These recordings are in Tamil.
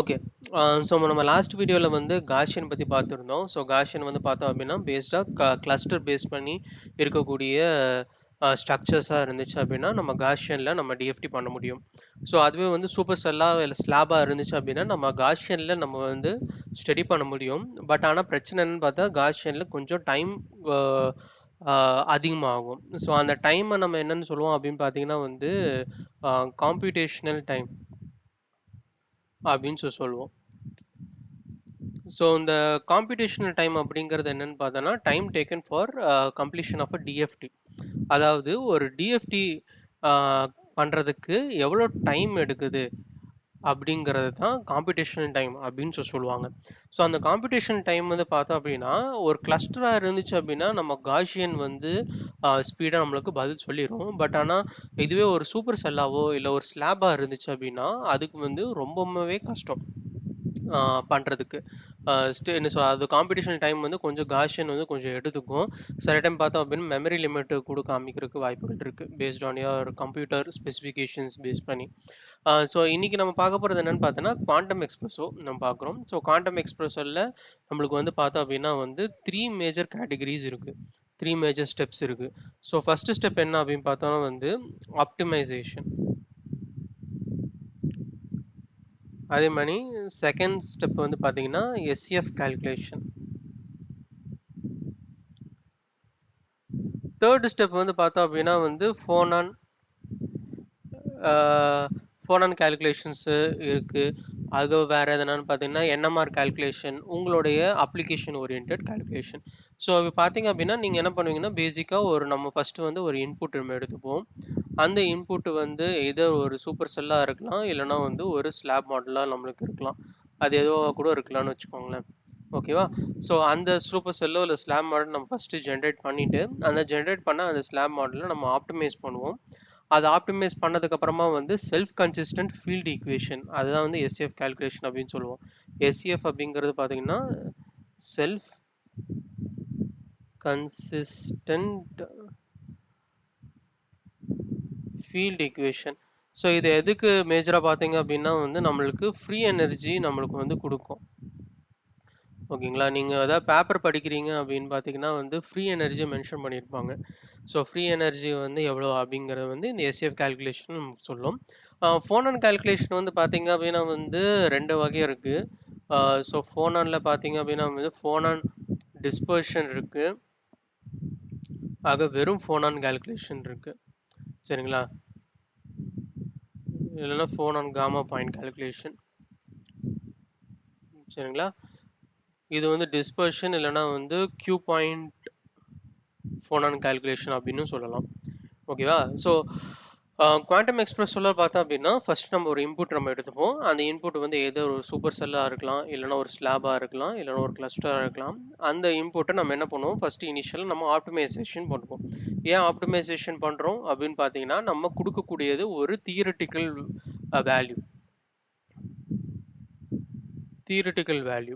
ஓகே. ஸோ நம்ம லாஸ்ட் வீடியோல வந்து காஷியன் பத்தி பார்த்துருந்தோம். ஸோ காஷியன் வந்து பார்த்தோம் அப்படின்னா, பேஸ்டா கிளஸ்டர் பேஸ் பண்ணி இருக்கக்கூடிய ஸ்ட்ரக்சர்ஸா இருந்துச்சு அப்படின்னா, நம்ம காஷியன்ல நம்ம டிஎஃப்டி பண்ண முடியும். ஸோ அதுவே வந்து சூப்பர் செல்லா இல்ல ஸ்லாபா இருந்துச்சு அப்படின்னா, நம்ம காஷியன்ல நம்ம வந்து ஸ்டடி பண்ண முடியும். பட் ஆனா பிரச்சனை என்னன்னு பார்த்தா, காஷியன்ல கொஞ்சம் டைம் அ அ அதிகமாகும். ஸோ அந்த டைம நம்ம என்னன்னு சொல்லுவோம் அப்படின்னு பார்த்தீங்கன்னா வந்து, காம்ப்யூட்டேஷனல் டைம் அப்படின்னு சொல்லுவோம். ஸோ இந்த காம்புடேஷனல் டைம் அப்படிங்கிறது என்னன்னு பார்த்தோன்னா time taken for completion of a DFT. அதாவது ஒரு டிஎஃப்டி பண்ணுறதுக்கு எவ்வளோ டைம் எடுக்குது அப்படிங்கிறது தான் காம்புடேஷனல் டைம் அப்படின்னு சொல்லுவாங்க. ஸோ அந்த காம்புடேஷனல் டைம் வந்து பார்த்தோம் அப்படின்னா ஒரு கிளஸ்டராக இருந்துச்சு அப்படின்னா நம்ம காஷியன் வந்து ஸ்பீடாக நம்மளுக்கு பதில் சொல்லிடும். பட் ஆனால் இதுவே ஒரு சூப்பர் செல்லாவோ இல்லை ஒரு ஸ்லாபாக இருந்துச்சு அப்படின்னா அதுக்கு வந்து ரொம்பவே கஷ்டம் பண்ணுறதுக்கு. என்ன அது காம்படிஷன் டைம் வந்து கொஞ்சம் காஷியன் வந்து கொஞ்சம் எடுத்துக்கும். சில டைம் பார்த்தோம் அப்படின்னா மெமரி லிமிட் கூட காமிக்கிறதுக்கு வாய்ப்புகள் இருக்குது based on your computer specifications base பண்ணி. ஸோ இன்னைக்கு நம்ம பார்க்க போகிறது என்னன்னு பார்த்தோன்னா குவாண்டம் எக்ஸ்பிரஸோ நம்ம பார்க்குறோம். ஸோ குவாண்டம் எக்ஸ்பிரஸோவில் நம்மளுக்கு வந்து பார்த்தோம் அப்படின்னா வந்து 3 மேஜர் கேட்டகரிஸ் இருக்குது, 3 மேஜர் ஸ்டெப்ஸ் இருக்குது. ஸோ ஃபர்ஸ்ட் ஸ்டெப் என்ன அப்படின்னு பார்த்தோன்னா வந்து ஆப்டிமைசேஷன். அதே மாதிரி செகண்ட் ஸ்டெப் வந்து பார்த்தீங்கன்னா எஸ்சிஎஃப் கால்குலேஷன். தேர்ட் ஸ்டெப் வந்து பார்த்தோம் அப்படின்னா வந்து ஃபோனான் கால்குலேஷன்ஸு இருக்குது. அது வேறு எதுனான்னு பார்த்தீங்கன்னா என்எம்ஆர் கால்குலேஷன், உங்களுடைய அப்ளிகேஷன் ஓரியன்ட் கால்குலேஷன். ஸோ இப்போ பார்த்தீங்க அப்படின்னா நீங்கள் என்ன பண்ணுவீங்கன்னா பேசிக்காக நம்ம ஃபஸ்ட்டு வந்து ஒரு இன்புட் நம்ம எடுத்துப்போம். அந்த இன்புட் வந்து எதர் ஒரு சூப்பர் செல்லாக இருக்கலாம், இல்லைனா வந்து ஒரு ஸ்லாப் மாடலாக நம்மளுக்கு இருக்கலாம். அது எதுவோ கூட இருக்கலாம்னு வச்சுக்கோங்களேன். ஓகேவா? ஸோ அந்த சூப்பர் செல்லோ இல்லை ஸ்லாப் மாடல் நம்ம ஃபஸ்ட்டு ஜென்ரேட் பண்ணிவிட்டு அந்த ஜென்ரேட் பண்ண அந்த ஸ்லாப் மாடலில் நம்ம ஆப்டிமைஸ் பண்ணுவோம். அதை ஆப்டிமைஸ் பண்ணதுக்கப்புறமா வந்து செல்ஃப் கன்சிஸ்டன்ட் ஃபீல்டு ஈக்குவேஷன், அதுதான் வந்து எஸ்சிஎஃப் கால்குலேஷன் அப்படின்னு சொல்லுவோம். எஸ்சிஎஃப் அப்படிங்கிறது பார்த்தீங்கன்னா self consistent field equation. So இது எதுக்கு மேஜராக பார்த்தீங்க அப்படின்னா வந்து நம்மளுக்கு ஃப்ரீ எனர்ஜி நம்மளுக்கு வந்து கொடுக்கும். ஓகேங்களா? நீங்கள் ஏதாவது பேப்பர் படிக்கிறீங்க அப்படின்னு பார்த்தீங்கன்னா வந்து ஃப்ரீ எனர்ஜியை மென்ஷன் பண்ணியிருப்பாங்க. ஸோ ஃப்ரீ எனர்ஜி வந்து எவ்வளோ அப்படிங்கிறது வந்து இந்த எஸ்சிஎஃப் கால்குலேஷன் நமக்கு சொல்லும். ஃபோனான் கால்குலேஷன் வந்து பார்த்தீங்க அப்படின்னா வந்து 2 வகை இருக்குது. ஸோ ஃபோனானில் பார்த்தீங்க அப்படின்னா வந்து ஃபோனான் டிஸ்பர்ஷன் இருக்குது, ஆக வெறும் ஃபோனான் கால்குலேஷன் இருக்குது. சரிங்களா? இல்லைன்னா ஃபோனான் காமா பாயிண்ட் கால்குலேஷன். சரிங்களா? இது வந்து டிஸ்பர்ஷன் இல்லைன்னா வந்து கியூ பாயிண்ட் ஃபோனான் கால்குலேஷன் அப்படின்னு சொல்லலாம். ஓகேவா? ஸோ குவாண்டம் எக்ஸ்பிரஸ் சொல்ல பார்த்தோம் அப்படின்னா ஃபர்ஸ்ட் நம்ம ஒரு இன்புட் நம்ம எடுத்துப்போம். அந்த இன்புட் வந்து ஏதோ ஒரு சூப்பர் செல்லாக இருக்கலாம், இல்லைனா ஒரு ஸ்லாபாக இருக்கலாம், இல்லைனா ஒரு கிளஸ்டராக இருக்கலாம். அந்த இன்புட்டை நம்ம என்ன பண்ணுவோம், ஃபர்ஸ்ட் இனிஷியல் நம்ம ஆப்டிமைசேஷன் பண்ணுவோம். ஏன் ஆப்டிமைசேஷன் பண்ணுறோம் அப்படின்னு பார்த்தீங்கன்னா நம்ம கொடுக்கக்கூடியது ஒரு தியரிட்டிக்கல் வேல்யூ.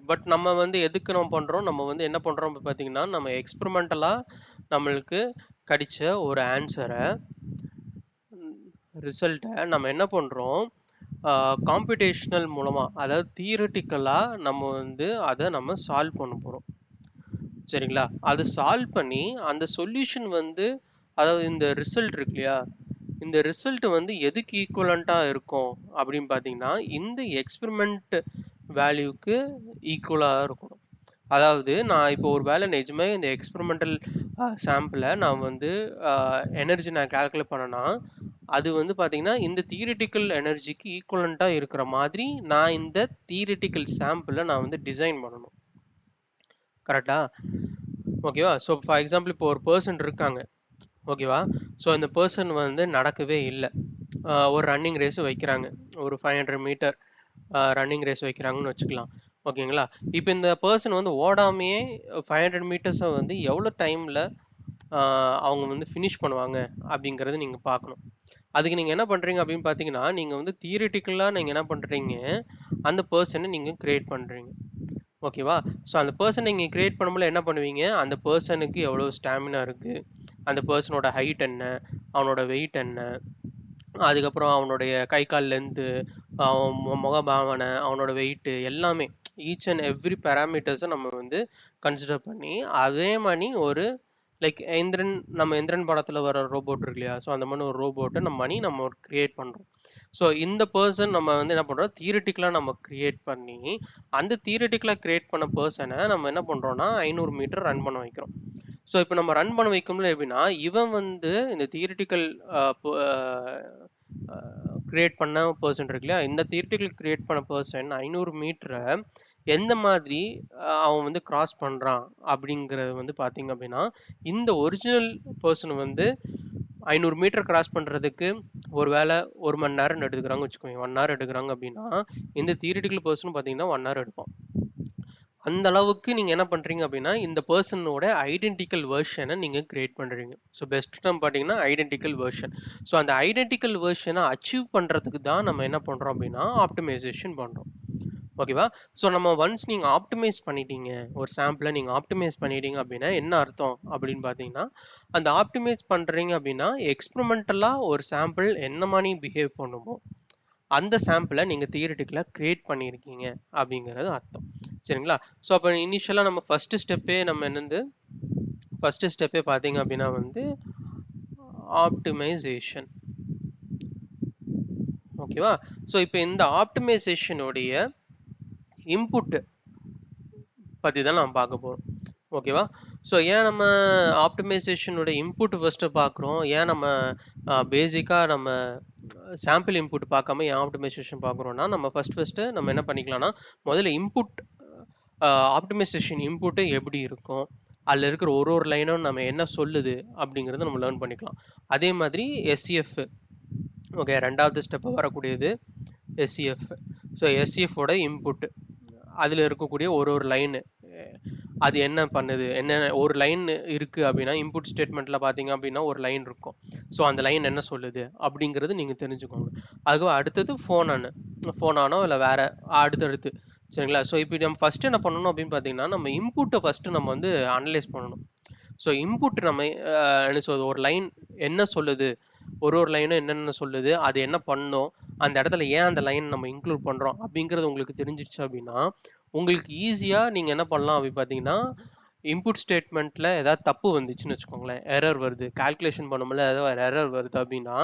பட் நம்ம வந்து எதுக்கு நம்ம பண்ணுறோம், நம்ம வந்து என்ன பண்ணுறோம் பார்த்தீங்கன்னா நம்ம எக்ஸ்பெரிமெண்டலாக நம்மளுக்கு கிடைச்ச ஒரு ஆன்சரை ரிசல்ட்டை நம்ம என்ன பண்ணுறோம், காம்புடேஷனல் மூலமாக, அதாவது தியரிட்டிக்கலாக நம்ம வந்து அதை நம்ம சால்வ் பண்ண போகிறோம். சரிங்களா? அது சால்வ் பண்ணி அந்த சொல்யூஷன் வந்து, அதாவது இந்த ரிசல்ட் இருக்கு இல்லையா, இந்த ரிசல்ட் வந்து எதுக்கு ஈக்குவலண்ட்டாக இருக்கும் அப்படின்னு பார்த்தீங்கன்னா இந்த எக்ஸ்பெரிமெண்ட் வேல்யூக்கு ஈக்குவலாக இருக்கணும். அதாவது நான் இப்போ ஒரு வேலை நிஜமே இந்த எக்ஸ்பெரிமெண்டல் சாம்பிளை நான் வந்து எனர்ஜி நான் கால்குலேட் பண்ணேன்னா அது வந்து பார்த்தீங்கன்னா இந்த தியரிட்டிக்கல் எனர்ஜிக்கு ஈக்குவலண்ட்டாக இருக்கிற மாதிரி நான் இந்த தியரிட்டிக்கல் சாம்பிளை நான் வந்து டிசைன் பண்ணணும். கரெக்டா? ஓகேவா? ஸோ ஃபார் எக்ஸாம்பிள் இப்போ ஒரு பர்சன் இருக்காங்க. ஓகேவா? ஸோ இந்த பர்சன் வந்து நடக்கவே இல்லை. ஒரு ரன்னிங் ரேஸ் வைக்கிறாங்க, ஒரு 500 மீட்டர் ரன்னிங் ரேஸ் வைக்கிறாங்கன்னு வச்சுக்கலாம். ஓகேங்களா? இப்போ இந்த பர்சன் வந்து ஓடாமையே 500 மீட்டர்ஸை வந்து எவ்வளோ டைமில் அவங்க வந்து ஃபினிஷ் பண்ணுவாங்க அப்படிங்கிறது நீங்கள் பார்க்கணும். அதுக்கு நீங்கள் என்ன பண்ணுறீங்க அப்படின்னு பார்த்தீங்கன்னா நீங்கள் வந்து தியரிட்டிக்கலாக நீங்கள் என்ன பண்ணுறீங்க, அந்த பர்சனை நீங்கள் கிரியேட் பண்ணுறீங்க. ஓகேவா? ஸோ அந்த பர்சன் நீங்கள் கிரியேட் பண்ணும்போது என்ன பண்ணுவீங்க, அந்த பர்சனுக்கு எவ்வளோ ஸ்டாமினா இருக்குது, அந்த பர்சனோட ஹைட் என்ன, அவனோட வெயிட் என்ன, அதுக்கப்புறம் அவனுடைய கை கால் லென்த்து, முகபாவனை, அவனோட வெயிட் எல்லாமே ஈச் அண்ட் எவ்ரி பேராமீட்டர்ஸை நம்ம வந்து கன்சிடர் பண்ணி அதே மாதிரி ஒரு லைக் எந்திரன் படத்துல வர ரோபோட் இருக்கு இல்லையா, ஸோ அந்த மாதிரி ஒரு ரோபோட்டை நம்ம ஒரு கிரியேட் பண்றோம். ஸோ இந்த பர்சன் நம்ம வந்து என்ன பண்றோம், தியரிட்டிக்கலா நம்ம கிரியேட் பண்ணி அந்த தியரிட்டிக்கலா கிரியேட் பண்ண பர்சனை நம்ம என்ன பண்றோம்னா 500 மீட்டர் ரன் பண்ண வைக்கிறோம். ஸோ இப்போ நம்ம ரன் பண்ண வைக்கும்போது எப்படின்னா, இவன் வந்து இந்த தியரிட்டிக்கல் கிரியேட் பண்ண பர்சன் இருக்கு இல்லையா, இந்த தியரிட்டிக்கல் கிரியேட் பண்ண பர்சன் 500 மீட்டரை எந்த மாதிரி அவன் வந்து கிராஸ் பண்றான் அப்படிங்கிறது வந்து பாத்தீங்க அப்படின்னா, இந்த ஒரிஜினல் பர்சன் வந்து 500 மீட்டர் கிராஸ் பண்றதுக்கு ஒருவேளை 1 மணி நேரம் எடுத்துக்கிறாங்க வச்சுக்கோங்க, 1 hour எடுக்கிறாங்க அப்படின்னா, இந்த தியரிட்டிக்கல் பர்சன் பாத்தீங்கன்னா 1 hour எடுப்பான். அந்த அளவுக்கு நீங்க என்ன பண்றீங்க அப்படின்னா, இந்த பர்சனோட ஐடென்டிக்கல் வெர்ஷனை நீங்க கிரியேட் பண்றீங்க. ஸோ பெஸ்ட் டேர்ம் பாத்தீங்கன்னா ஐடென்டிக்கல் வெர்ஷன். ஸோ அந்த ஐடென்டிக்கல் வெர்ஷனை அச்சீவ் பண்றதுக்கு தான் நம்ம என்ன பண்றோம் அப்படின்னா ஆப்டிமைசேஷன் பண்றோம். ஓகேவா? ஸோ நம்ம ஒன்ஸ் நீங்க ஆப்டிமைஸ் பண்ணிட்டீங்க, ஒரு சாம்பிளை நீங்க ஆப்டிமைஸ் பண்ணிட்டீங்க அப்படின்னா என்ன அர்த்தம் அப்படின்னு பார்த்தீங்கன்னா, அந்த ஆப்டிமைஸ் பண்றீங்க அப்படின்னா எக்ஸ்பெரிமெண்டலா ஒரு சாம்பிள் என்ன மாதிரி பிஹேவ் பண்ணுமோ அந்த சாம்பிளை நீங்க தியரிட்டிக்கலா கிரியேட் பண்ணியிருக்கீங்க அப்படிங்கிறது அர்த்தம். சரிங்களா? ஸோ அப்போ இனிஷியலாக நம்ம ஃபர்ஸ்ட் ஸ்டெப்பே பார்த்தீங்க அப்படின்னா வந்து ஆப்டிமைசேஷன். ஓகேவா? ஸோ இப்போ இந்த ஆப்டிமைசேஷனுடைய இன்புட் பற்றி தான் நம்ம பார்க்க போகிறோம். ஓகேவா? ஸோ ஏன் நம்ம ஆப்டிமைசேஷனோட இன்புட் ஃபர்ஸ்ட்டு பார்க்குறோம், ஏன் நம்ம பேசிக்காக நம்ம சாம்பிள் இன்புட் பார்க்காம ஏன் ஆப்டிமைசேஷன் பார்க்குறோம்னா, நம்ம ஃபர்ஸ்ட்டு நம்ம என்ன பண்ணிக்கலாம்னா, முதல்ல இன்புட் ஆப்டிமைசேஷன் இன்புட்டு எப்படி இருக்கும், அதில் இருக்கிற ஒரு லைனும் நம்ம என்ன சொல்லுது அப்படிங்கிறத நம்ம லேர்ன் பண்ணிக்கலாம். அதே மாதிரி எஸ்சிஎஃப், ஓகே, ரெண்டாவது ஸ்டெப்பு வரக்கூடியது எஸ்சிஎஃப். ஸோ எஸ்சிஎஃபோட இன்புட், அதில் இருக்கக்கூடிய ஒரு லைனு அது என்ன பண்ணுது, என்ன ஒரு லைன் இருக்கு அப்படின்னா இன்புட் ஸ்டேட்மெண்ட்ல பார்த்தீங்க அப்படின்னா ஒரு லைன் இருக்கும். ஸோ அந்த லைன் என்ன சொல்லுது அப்படிங்கிறது நீங்கள் தெரிஞ்சுக்கோங்க. அதுக்கு அடுத்தது ஃபோனானோ இல்லை வேற அடுத்தடுத்து. சரிங்களா? ஸோ இப்போ நம்ம ஃபர்ஸ்ட் என்ன பண்ணணும் அப்படின்னு பார்த்தீங்கன்னா, நம்ம இன்புட்டை ஃபர்ஸ்ட் நம்ம வந்து அனலைஸ் பண்ணணும். ஸோ இன்புட் நம்ம என்ன சொல்றது, ஒரு லைன் என்ன சொல்லுது, ஒரு லைனும் என்னென்ன சொல்லுது, அது என்ன பண்ணும், அந்த இடத்துல ஏன் அந்த லைன் நம்ம இன்க்ளூட் பண்றோம் அப்படிங்கிறது உங்களுக்கு தெரிஞ்சிருச்சு அப்படின்னா உங்களுக்கு ஈஸியா நீங்க என்ன பண்ணலாம் அப்படின்னு பார்த்தீங்கன்னா, இன்புட் ஸ்டேட்மெண்ட்ல ஏதாவது தப்பு வந்துச்சுன்னு வச்சுக்கோங்களேன், எரர் வருது, கால்குலேஷன் பண்ணும்போது ஏதாவது ஒரு எரர் வருது அப்படின்னா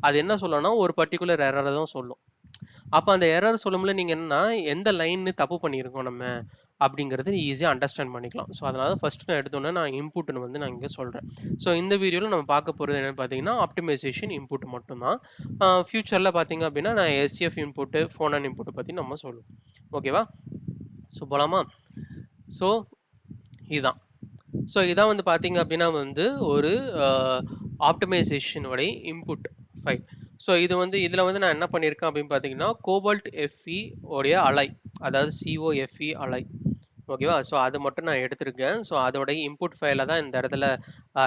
அது என்ன சொல்லணும்னா ஒரு பர்டிகுலர் எரரை தான் சொல்லும். அப்போ அந்த எரர் சொல்லும்போது நீங்க என்னன்னா எந்த லைன் தப்பு பண்ணியிருக்கோம் நம்ம அப்படிங்கிறது ஈஸியாக அண்டர்ஸ்டாண்ட் பண்ணிக்கலாம். ஸோ அதனால ஃபர்ஸ்ட் நான் எடுத்தோன்னே நான் இன்புட்னு வந்து நான் இங்கே சொல்கிறேன். ஸோ இந்த வீடியோவில் நம்ம பார்க்க போகிறது என்னென்னு பார்த்தீங்கன்னா ஆப்டிமைசேஷன் இன்புட் மட்டும்தான். ஃபியூச்சரில் பார்த்தீங்க அப்படின்னா நான் எஸ்சிஎஃப் இன்புட்டு, ஃபோன் இன்புட்டை பற்றி நம்ம சொல்லுவோம். ஓகேவா? ஸோ போலாமா? ஸோ இதுதான். ஸோ இதான் வந்து பார்த்தீங்க அப்படின்னா வந்து ஒரு ஆப்டிமைசேஷனுடைய இன்புட் ஃபைல். ஸோ இது வந்து இதில் வந்து நான் என்ன பண்ணியிருக்கேன் அப்படின்னு பார்த்தீங்கன்னா கோபால்ட் எஃப்இ உடைய அலை, அதாவது COFE அலை. ஓகேவா? ஸோ அது மட்டும் நான் எடுத்திருக்கேன். ஸோ அதோடைய இன்புட் ஃபைலில் தான் இந்த இடத்துல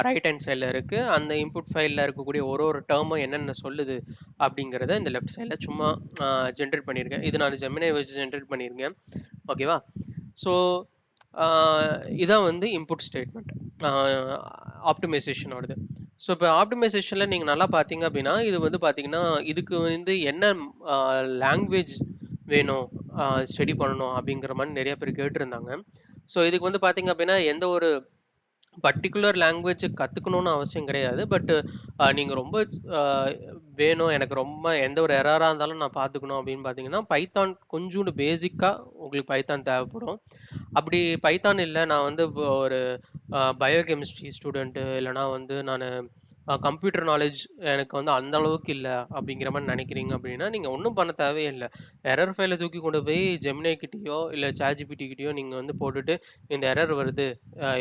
ரைட் ஹேண்ட் சைடில் இருக்குது. அந்த இன்புட் ஃபைலில் இருக்கக்கூடிய ஒரு டேர்மும் என்னென்ன சொல்லுது அப்படிங்கிறத இந்த லெஃப்ட் சைடில் சும்மா ஜென்ரேட் பண்ணியிருக்கேன். இது நான் ஜெமினை வச்சு ஜென்ரேட் பண்ணியிருக்கேன். ஓகேவா? ஸோ இதான் வந்து இன்புட் ஸ்டேட்மெண்ட் ஆப்டிமைசேஷனோடது. ஸோ இப்போ ஆப்டிமைசேஷனில் நீங்கள் நல்லா பார்த்தீங்க அப்படின்னா இது வந்து பார்த்தீங்கன்னா இதுக்கு வந்து என்ன லாங்குவேஜ் வேணும் ஸ்டடி பண்ணணும் அப்படிங்கிற மாதிரி நிறைய பேர் கேட்டிருந்தாங்க. ஸோ இதுக்கு வந்து பார்த்தீங்க அப்படின்னா எந்த ஒரு பர்டிகுலர் லாங்குவேஜ் கற்றுக்கணும்னு அவசியம் கிடையாது. பட் நீங்கள் ரொம்ப வேணும், எனக்கு ரொம்ப எந்த ஒரு எரராக இருந்தாலும் நான் பார்த்துக்கணும் அப்படின்னு பார்த்தீங்கன்னா பைத்தான் கொஞ்சோண்டு பேசிக்காக உங்களுக்கு பைத்தான் தேவைப்படும். அப்படி பைத்தான் இல்லை, நான் வந்து ஒரு பயோகெமிஸ்ட்ரி ஸ்டூடெண்ட்டு, இல்லைனா வந்து நான் கம்ப்யூட்டர் நாலேஜ் எனக்கு வந்து அந்த அளவுக்கு இல்லை அப்படிங்கிற மாதிரி நினைக்கிறீங்க அப்படின்னா நீங்கள் ஒன்றும் பண்ண தேவையில்லை. எரர் ஃபைலை தூக்கி கொண்டு போய் ஜெமினை கிட்டேயோ இல்லை சாட்ஜிபிடி கிட்டேயோ நீங்கள் வந்து போட்டுட்டு இந்த எரர் வருது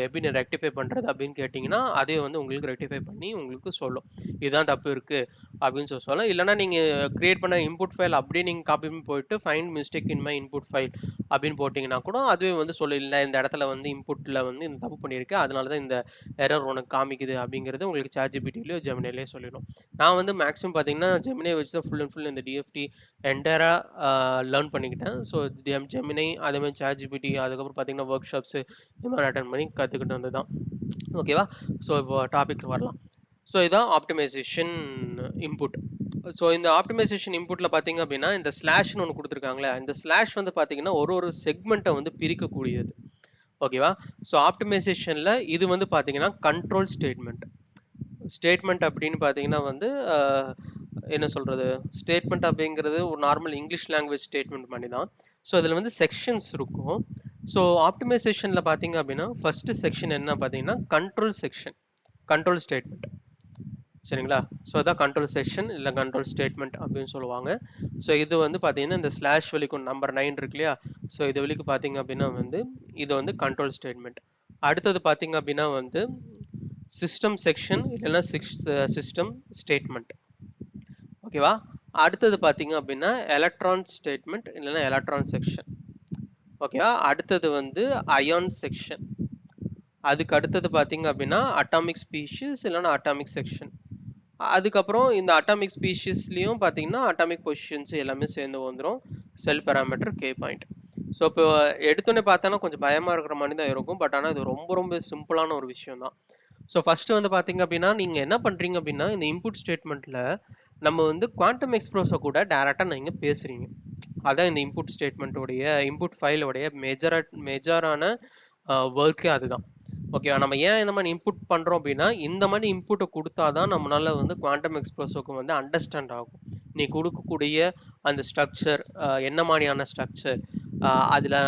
எப்படி நான் ரெக்டிஃபை பண்ணுறது அப்படின்னு கேட்டிங்கன்னா அதே வந்து உங்களுக்கு ரெக்டிஃபை பண்ணி உங்களுக்கு சொல்லும் இதுதான் தப்பு இருக்குது அப்படின்னு சொல்லலாம். இல்லைனா நீங்கள் கிரியேட் பண்ண இன்புட் ஃபைல் அப்படியே நீங்கள் காப்பி பண்ணி போயிட்டு find mistake in my input file அப்படின்னு போட்டிங்கன்னா கூட அதுவே வந்து இல்லை இந்த இடத்துல வந்து இன்புட்டில் வந்து இந்த தப்பு பண்ணியிருக்கு, அதனால தான் இந்த எரர் உனக்கு காமிக்குது அப்படிங்கிறது உங்களுக்கு சாட்ஜிபிடிலையோ ஜெமினிலையோ சொல்லிடும். நான் வந்து மேக்ஸிமம் பார்த்தீங்கன்னா ஜெமினை வச்சு தான் ஃபுல் அண்ட் ஃபுல் இந்த டிஎஃப்டி என்டையராக லேர்ன் பண்ணிக்கிட்டேன். ஸோ ஜெமினை அதேமாதிரி சாட்ஜிபிடி அதுக்கப்புறம் பார்த்தீங்கன்னா ஒர்க் ஷாப்ஸு இது மாதிரி அட்டன் பண்ணி கற்றுக்கிட்டு வந்து தான். ஓகேவா? ஸோ இப்போ டாபிக் வரலாம். ஸோ இதான் ஆப்டிமைசேஷன் இன்புட். ஸோ இந்த ஆப்டிமைசேஷன் இன்புட்ல பார்த்தீங்க அப்படின்னா இந்த ஸ்லாஷ்னு ஒன்று கொடுத்துருக்காங்களே, இந்த ஸ்லாஷ் வந்து பார்த்தீங்கன்னா ஒரு ஒரு செக்மெண்ட்டை வந்து பிரிக்கக்கூடியது. ஓகேவா? ஸோ ஆப்டிமைசேஷனில் இது வந்து பார்த்தீங்கன்னா கண்ட்ரோல் ஸ்டேட்மெண்ட். ஸ்டேட்மெண்ட் அப்படின்னு பார்த்தீங்கன்னா வந்து என்ன சொல்கிறது, ஸ்டேட்மெண்ட் அப்படிங்கிறது ஒரு நார்மல் இங்கிலீஷ் லாங்குவேஜ் ஸ்டேட்மெண்ட் பண்ணி தான். ஸோ அதில் வந்து செக்ஷன்ஸ் இருக்கும். ஸோ ஆப்டிமைசேஷனில் பார்த்தீங்க அப்படின்னா ஃபர்ஸ்ட் செக்ஷன் என்ன பார்த்தீங்கன்னா கண்ட்ரோல் செக்ஷன், கண்ட்ரோல் ஸ்டேட்மெண்ட். சரிங்களா? ஸோ அதான் கண்ட்ரோல் செக்ஷன் இல்லை கண்ட்ரோல் ஸ்டேட்மெண்ட் அப்படின்னு சொல்லுவாங்க. ஸோ இது வந்து பார்த்தீங்கன்னா இந்த ஸ்லாஷ் வலிக்கும் நம்பர் 9 இருக்கு இல்லையா? ஸோ இது வலிக்கு பார்த்தீங்க அப்படின்னா வந்து இது வந்து கண்ட்ரோல் ஸ்டேட்மெண்ட். அடுத்தது பார்த்தீங்க அப்படின்னா வந்து சிஸ்டம் செக்ஷன் இல்லைன்னா சிஸ்டம் ஸ்டேட்மெண்ட். ஓகேவா? அடுத்தது பார்த்தீங்க அப்படின்னா எலக்ட்ரான் ஸ்டேட்மெண்ட் இல்லைன்னா எலக்ட்ரான் செக்ஷன். ஓகேவா? அடுத்தது வந்து அயான் செக்ஷன். அதுக்கு அடுத்தது பார்த்தீங்க அப்படின்னா அட்டாமிக் ஸ்பீஷீஸ் இல்லைன்னா அட்டாமிக் செக்ஷன். அதுக்கப்புறம் இந்த அட்டாமிக் ஸ்பீஷீஸ்லேயும் பார்த்தீங்கன்னா அட்டாமிக் பொசிஷன்ஸ் எல்லாமே சேர்ந்து வந்துடும். செல் பேராமீட்டர் கே பாயிண்ட். ஸோ இப்போ எடுத்தோன்னே பார்த்தோன்னா கொஞ்சம் பயமாக இருக்கிற மாதிரி தான் இருக்கும். பட் ஆனால் இது ரொம்ப ரொம்ப சிம்பிளான ஒரு விஷயம் தான். ஸோ ஃபஸ்ட்டு வந்து பார்த்தீங்க அப்படின்னா நீங்கள் என்ன பண்ணுறீங்க அப்படின்னா இந்த இன்புட் ஸ்டேட்மெண்ட்டில் நம்ம வந்து குவாண்டம் எக்ஸ்ப்ளோஸை கூட டேரெக்டாக நீங்கள் பேசுகிறீங்க. அதான் இந்த இன்புட் ஸ்டேட்மெண்ட்டோடைய இன்புட் ஃபைலோடைய மேஜரான ஒர்க்கே அதுதான். ஓகேவா? நம்ம ஏன் இந்த மாதிரி இன்புட் பண்ணுறோம் அப்படின்னா இந்த மாதிரி இன்புட்டை கொடுத்தா தான் நம்மளால வந்து குவாண்டம் எக்ஸ்ப்ளோஸுக்கு வந்து அண்டர்ஸ்டாண்ட் ஆகும். நீ கொடுக்கக்கூடிய அந்த ஸ்ட்ரக்சர் என்ன மாதிரியான ஸ்ட்ரக்சர், அதில்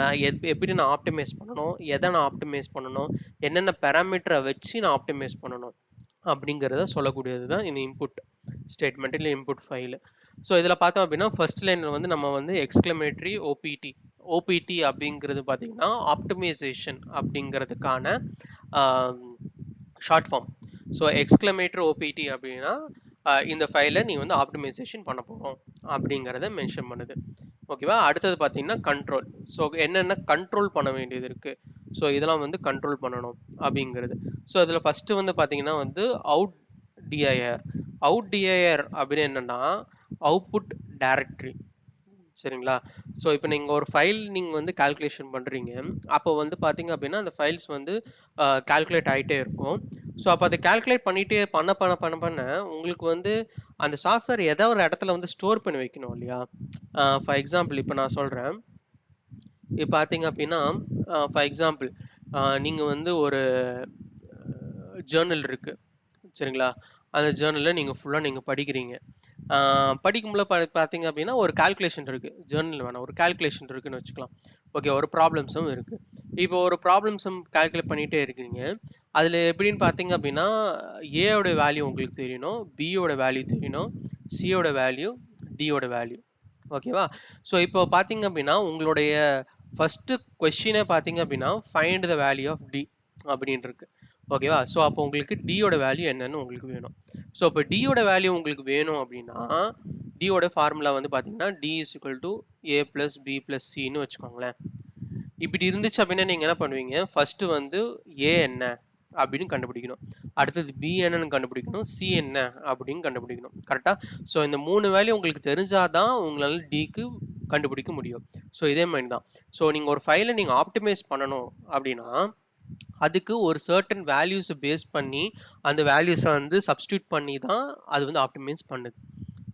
எப்படி நான் ஆப்டிமைஸ் பண்ணணும், எதை நான் ஆப்டிமைஸ் பண்ணணும், என்னென்ன பேராமீட்டரை வச்சு நான் ஆப்டிமைஸ் பண்ணணும் அப்படிங்கிறத சொல்லக்கூடியது தான் இந்த இன்புட் ஸ்டேட்மெண்ட் இல்லை இன்புட் ஃபைல். ஸோ இதில் பார்த்தோம் அப்படின்னா ஃபர்ஸ்ட் லைனில் வந்து நம்ம வந்து எக்ஸ்க்ளமேட்டரி ஓபிடி அப்படிங்கிறது பார்த்தீங்கன்னா ஆப்டிமைசேஷன் அப்படிங்கிறதுக்கான short form. So exclamatory OPT அப்படின்னா இந்த ஃபைலை நீ வந்து ஆப்டிமைசேஷன் பண்ண போகிறோம் அப்படிங்கிறத மென்ஷன் பண்ணுது. ஓகேவா? அடுத்தது பார்த்தீங்கன்னா கண்ட்ரோல். ஸோ என்னென்ன கண்ட்ரோல் பண்ண வேண்டியது இருக்குது, ஸோ இதெல்லாம் வந்து கண்ட்ரோல் பண்ணணும் அப்படிங்கிறது. ஸோ அதில் ஃபஸ்ட்டு வந்து பார்த்தீங்கன்னா வந்து அவுட் டிஐஆர் அப்படின்னு என்னென்னா அவுட்புட் டைரக்டரி. சரிங்களா? ஸோ இப்போ நீங்கள் ஒரு ஃபைல் நீங்கள் வந்து கால்குலேஷன் பண்ணுறீங்க, அப்போ வந்து பார்த்தீங்க அப்படின்னா அந்த ஃபைல்ஸ் வந்து கால்குலேட் ஆகிட்டே இருக்கும். ஸோ அப்போ அதை கால்குலேட் பண்ணிகிட்டே பண்ண உங்களுக்கு வந்து அந்த சாஃப்ட்வேர் ஏதோ ஒரு இடத்துல வந்து ஸ்டோர் பண்ணி வைக்கணும் இல்லையா? ஃபார் எக்ஸாம்பிள் இப்போ நான் சொல்கிறேன். இப்போ பார்த்தீங்க அப்படின்னா ஃபார் எக்ஸாம்பிள் நீங்கள் வந்து ஒரு ஜேர்னல் இருக்குது. சரிங்களா? அந்த ஜேர்னலில் நீங்கள் ஃபுல்லாக நீங்கள் படிக்கிறீங்க. படிக்கும்போது பார்த்தீங்க அப்படின்னா ஒரு கால்குலேஷன் இருக்குது. ஜேர்னல் வேணாம், ஒரு கால்குலேஷன் இருக்குதுன்னு வச்சுக்கலாம். ஓகே, ஒரு ப்ராப்ளம்ஸும் இருக்குது. இப்போ ஒரு ப்ராப்ளம்ஸும் கால்குலேட் பண்ணிகிட்டே இருக்கீங்க. அதில் எப்படின்னு பார்த்தீங்க அப்படின்னா ஏயோட வேல்யூ உங்களுக்கு தெரியணும், பியோட வேல்யூ தெரியணும், சியோட வேல்யூ, டியோட வேல்யூ. ஓகேவா? ஸோ இப்போ பார்த்தீங்க அப்படின்னா உங்களுடைய ஃபஸ்ட்டு கொஸ்டினே பார்த்தீங்க அப்படின்னா find the value of D அப்படின்னு இருக்கு. ஓகேவா? ஸோ அப்போ உங்களுக்கு டியோட வேல்யூ என்னன்னு உங்களுக்கு வேணும். ஸோ இப்போ டியோட வேல்யூ உங்களுக்கு வேணும் அப்படின்னா டியோட ஃபார்முலா வந்து பார்த்தீங்கன்னா D is equal to A plus B plus சின்னு வச்சுக்கோங்களேன். இப்படி இருந்துச்சு அப்படின்னா நீங்கள் என்ன பண்ணுவீங்க, ஃபர்ஸ்ட் வந்து ஏ என்ன அப்படின்னு கண்டுபிடிக்கணும், அடுத்தது பி என்னன்னு கண்டுபிடிக்கணும், சி என்ன அப்படின்னு கண்டுபிடிக்கணும். கரெக்டாக? ஸோ இந்த 3 வேல்யூ உங்களுக்கு தெரிஞ்சாதான் உங்களால் டிக்கு கண்டுபிடிக்க முடியும். ஸோ இதே மாதிரி தான். ஸோ நீங்கள் ஒரு ஃபைலை நீங்கள் ஆப்டிமைஸ் பண்ணணும் அப்படின்னா அதுக்கு ஒரு சர்டன் வேல்யூஸை பேஸ் பண்ணி அந்த வேல்யூஸை வந்து சப்ஸ்டியூட் பண்ணி தான் அது வந்து ஆப்டிமைஸ் பண்ணுது.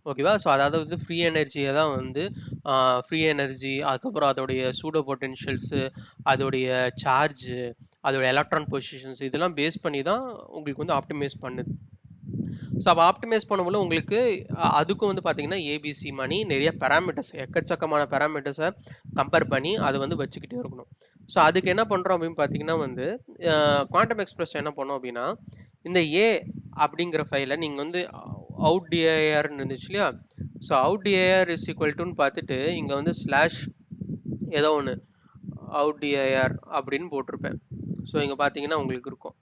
ஓகேவா? ஸோ அதாவது வந்து ஃப்ரீ எனர்ஜியை தான் வந்து ஃப்ரீ எனர்ஜி, அதுக்கப்புறம் அதோடைய சூடோ பொட்டென்ஷியல்ஸு, அதோடைய சார்ஜு, அதோட எலக்ட்ரான் பொசிஷன்ஸ் இதெல்லாம் பேஸ் பண்ணி தான் உங்களுக்கு வந்து ஆப்டிமைஸ் பண்ணுது. ஸோ அப்போ ஆப்டிமைஸ் பண்ணும்போது உங்களுக்கு அதுக்கும் வந்து பார்த்தீங்கன்னா ஏபிசி மணி நிறைய பேராமீட்டர்ஸ், எக்கச்சக்கமான பேராமீட்டர்ஸை கம்பேர் பண்ணி அதை வந்து வச்சுக்கிட்டே இருக்கணும். ஸோ அதுக்கு என்ன பண்ணுறோம் அப்படின்னு பார்த்தீங்கன்னா வந்து குவாண்டம் எக்ஸ்பிரஸ் என்ன பண்ணோம் அப்படின்னா இந்த ஏ அப்படிங்கிற ஃபைலை நீங்கள் வந்து அவுட் டிஐஆர்னு இருந்துச்சு இல்லையா? So out DIR is equal டுன்னு பார்த்துட்டு இங்கே வந்து ஸ்லாஷ் ஏதோ ஒன்று அவுட் டிஐஆர் அப்படின்னு போட்டிருப்பேன். ஸோ இங்கே பார்த்தீங்கன்னா உங்களுக்கு இருக்கும்.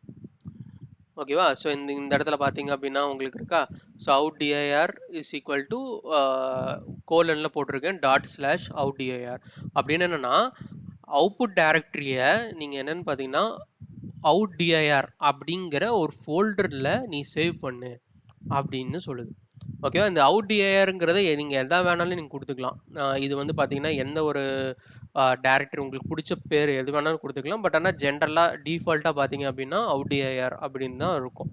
ஓகேவா? ஸோ இந்த இடத்துல பார்த்தீங்க அப்படின்னா உங்களுக்கு இருக்கா? So out DIR is equal to கோலனில் போட்டிருக்கேன் டாட் ஸ்லாஷ் அவுட் டிஐஆர் அப்படின்னு என்னென்னா அவுட்புட் டைரக்டரியை நீங்கள் என்னென்னு பார்த்தீங்கன்னா அவுட் டிஐஆர் அப்படிங்கிற ஒரு ஃபோல்டரில் நீ சேவ் பண்ணு அப்படின்னு சொல்லுது. ஓகேவா? இந்த அவுட் டிஐஆருங்கிறத நீங்கள் எதா வேணாலும் நீங்கள் கொடுத்துக்கலாம். இது வந்து பார்த்தீங்கன்னா எந்த ஒரு டைரக்டரி உங்களுக்கு பிடிச்ச பேர் எது வேணாலும் கொடுத்துக்கலாம். பட் ஆனால் ஜென்ரலாக டிஃபால்ட்டாக பார்த்தீங்க அப்படின்னா அவுட் டிஐஆர் அப்படின்னு தான் இருக்கும்.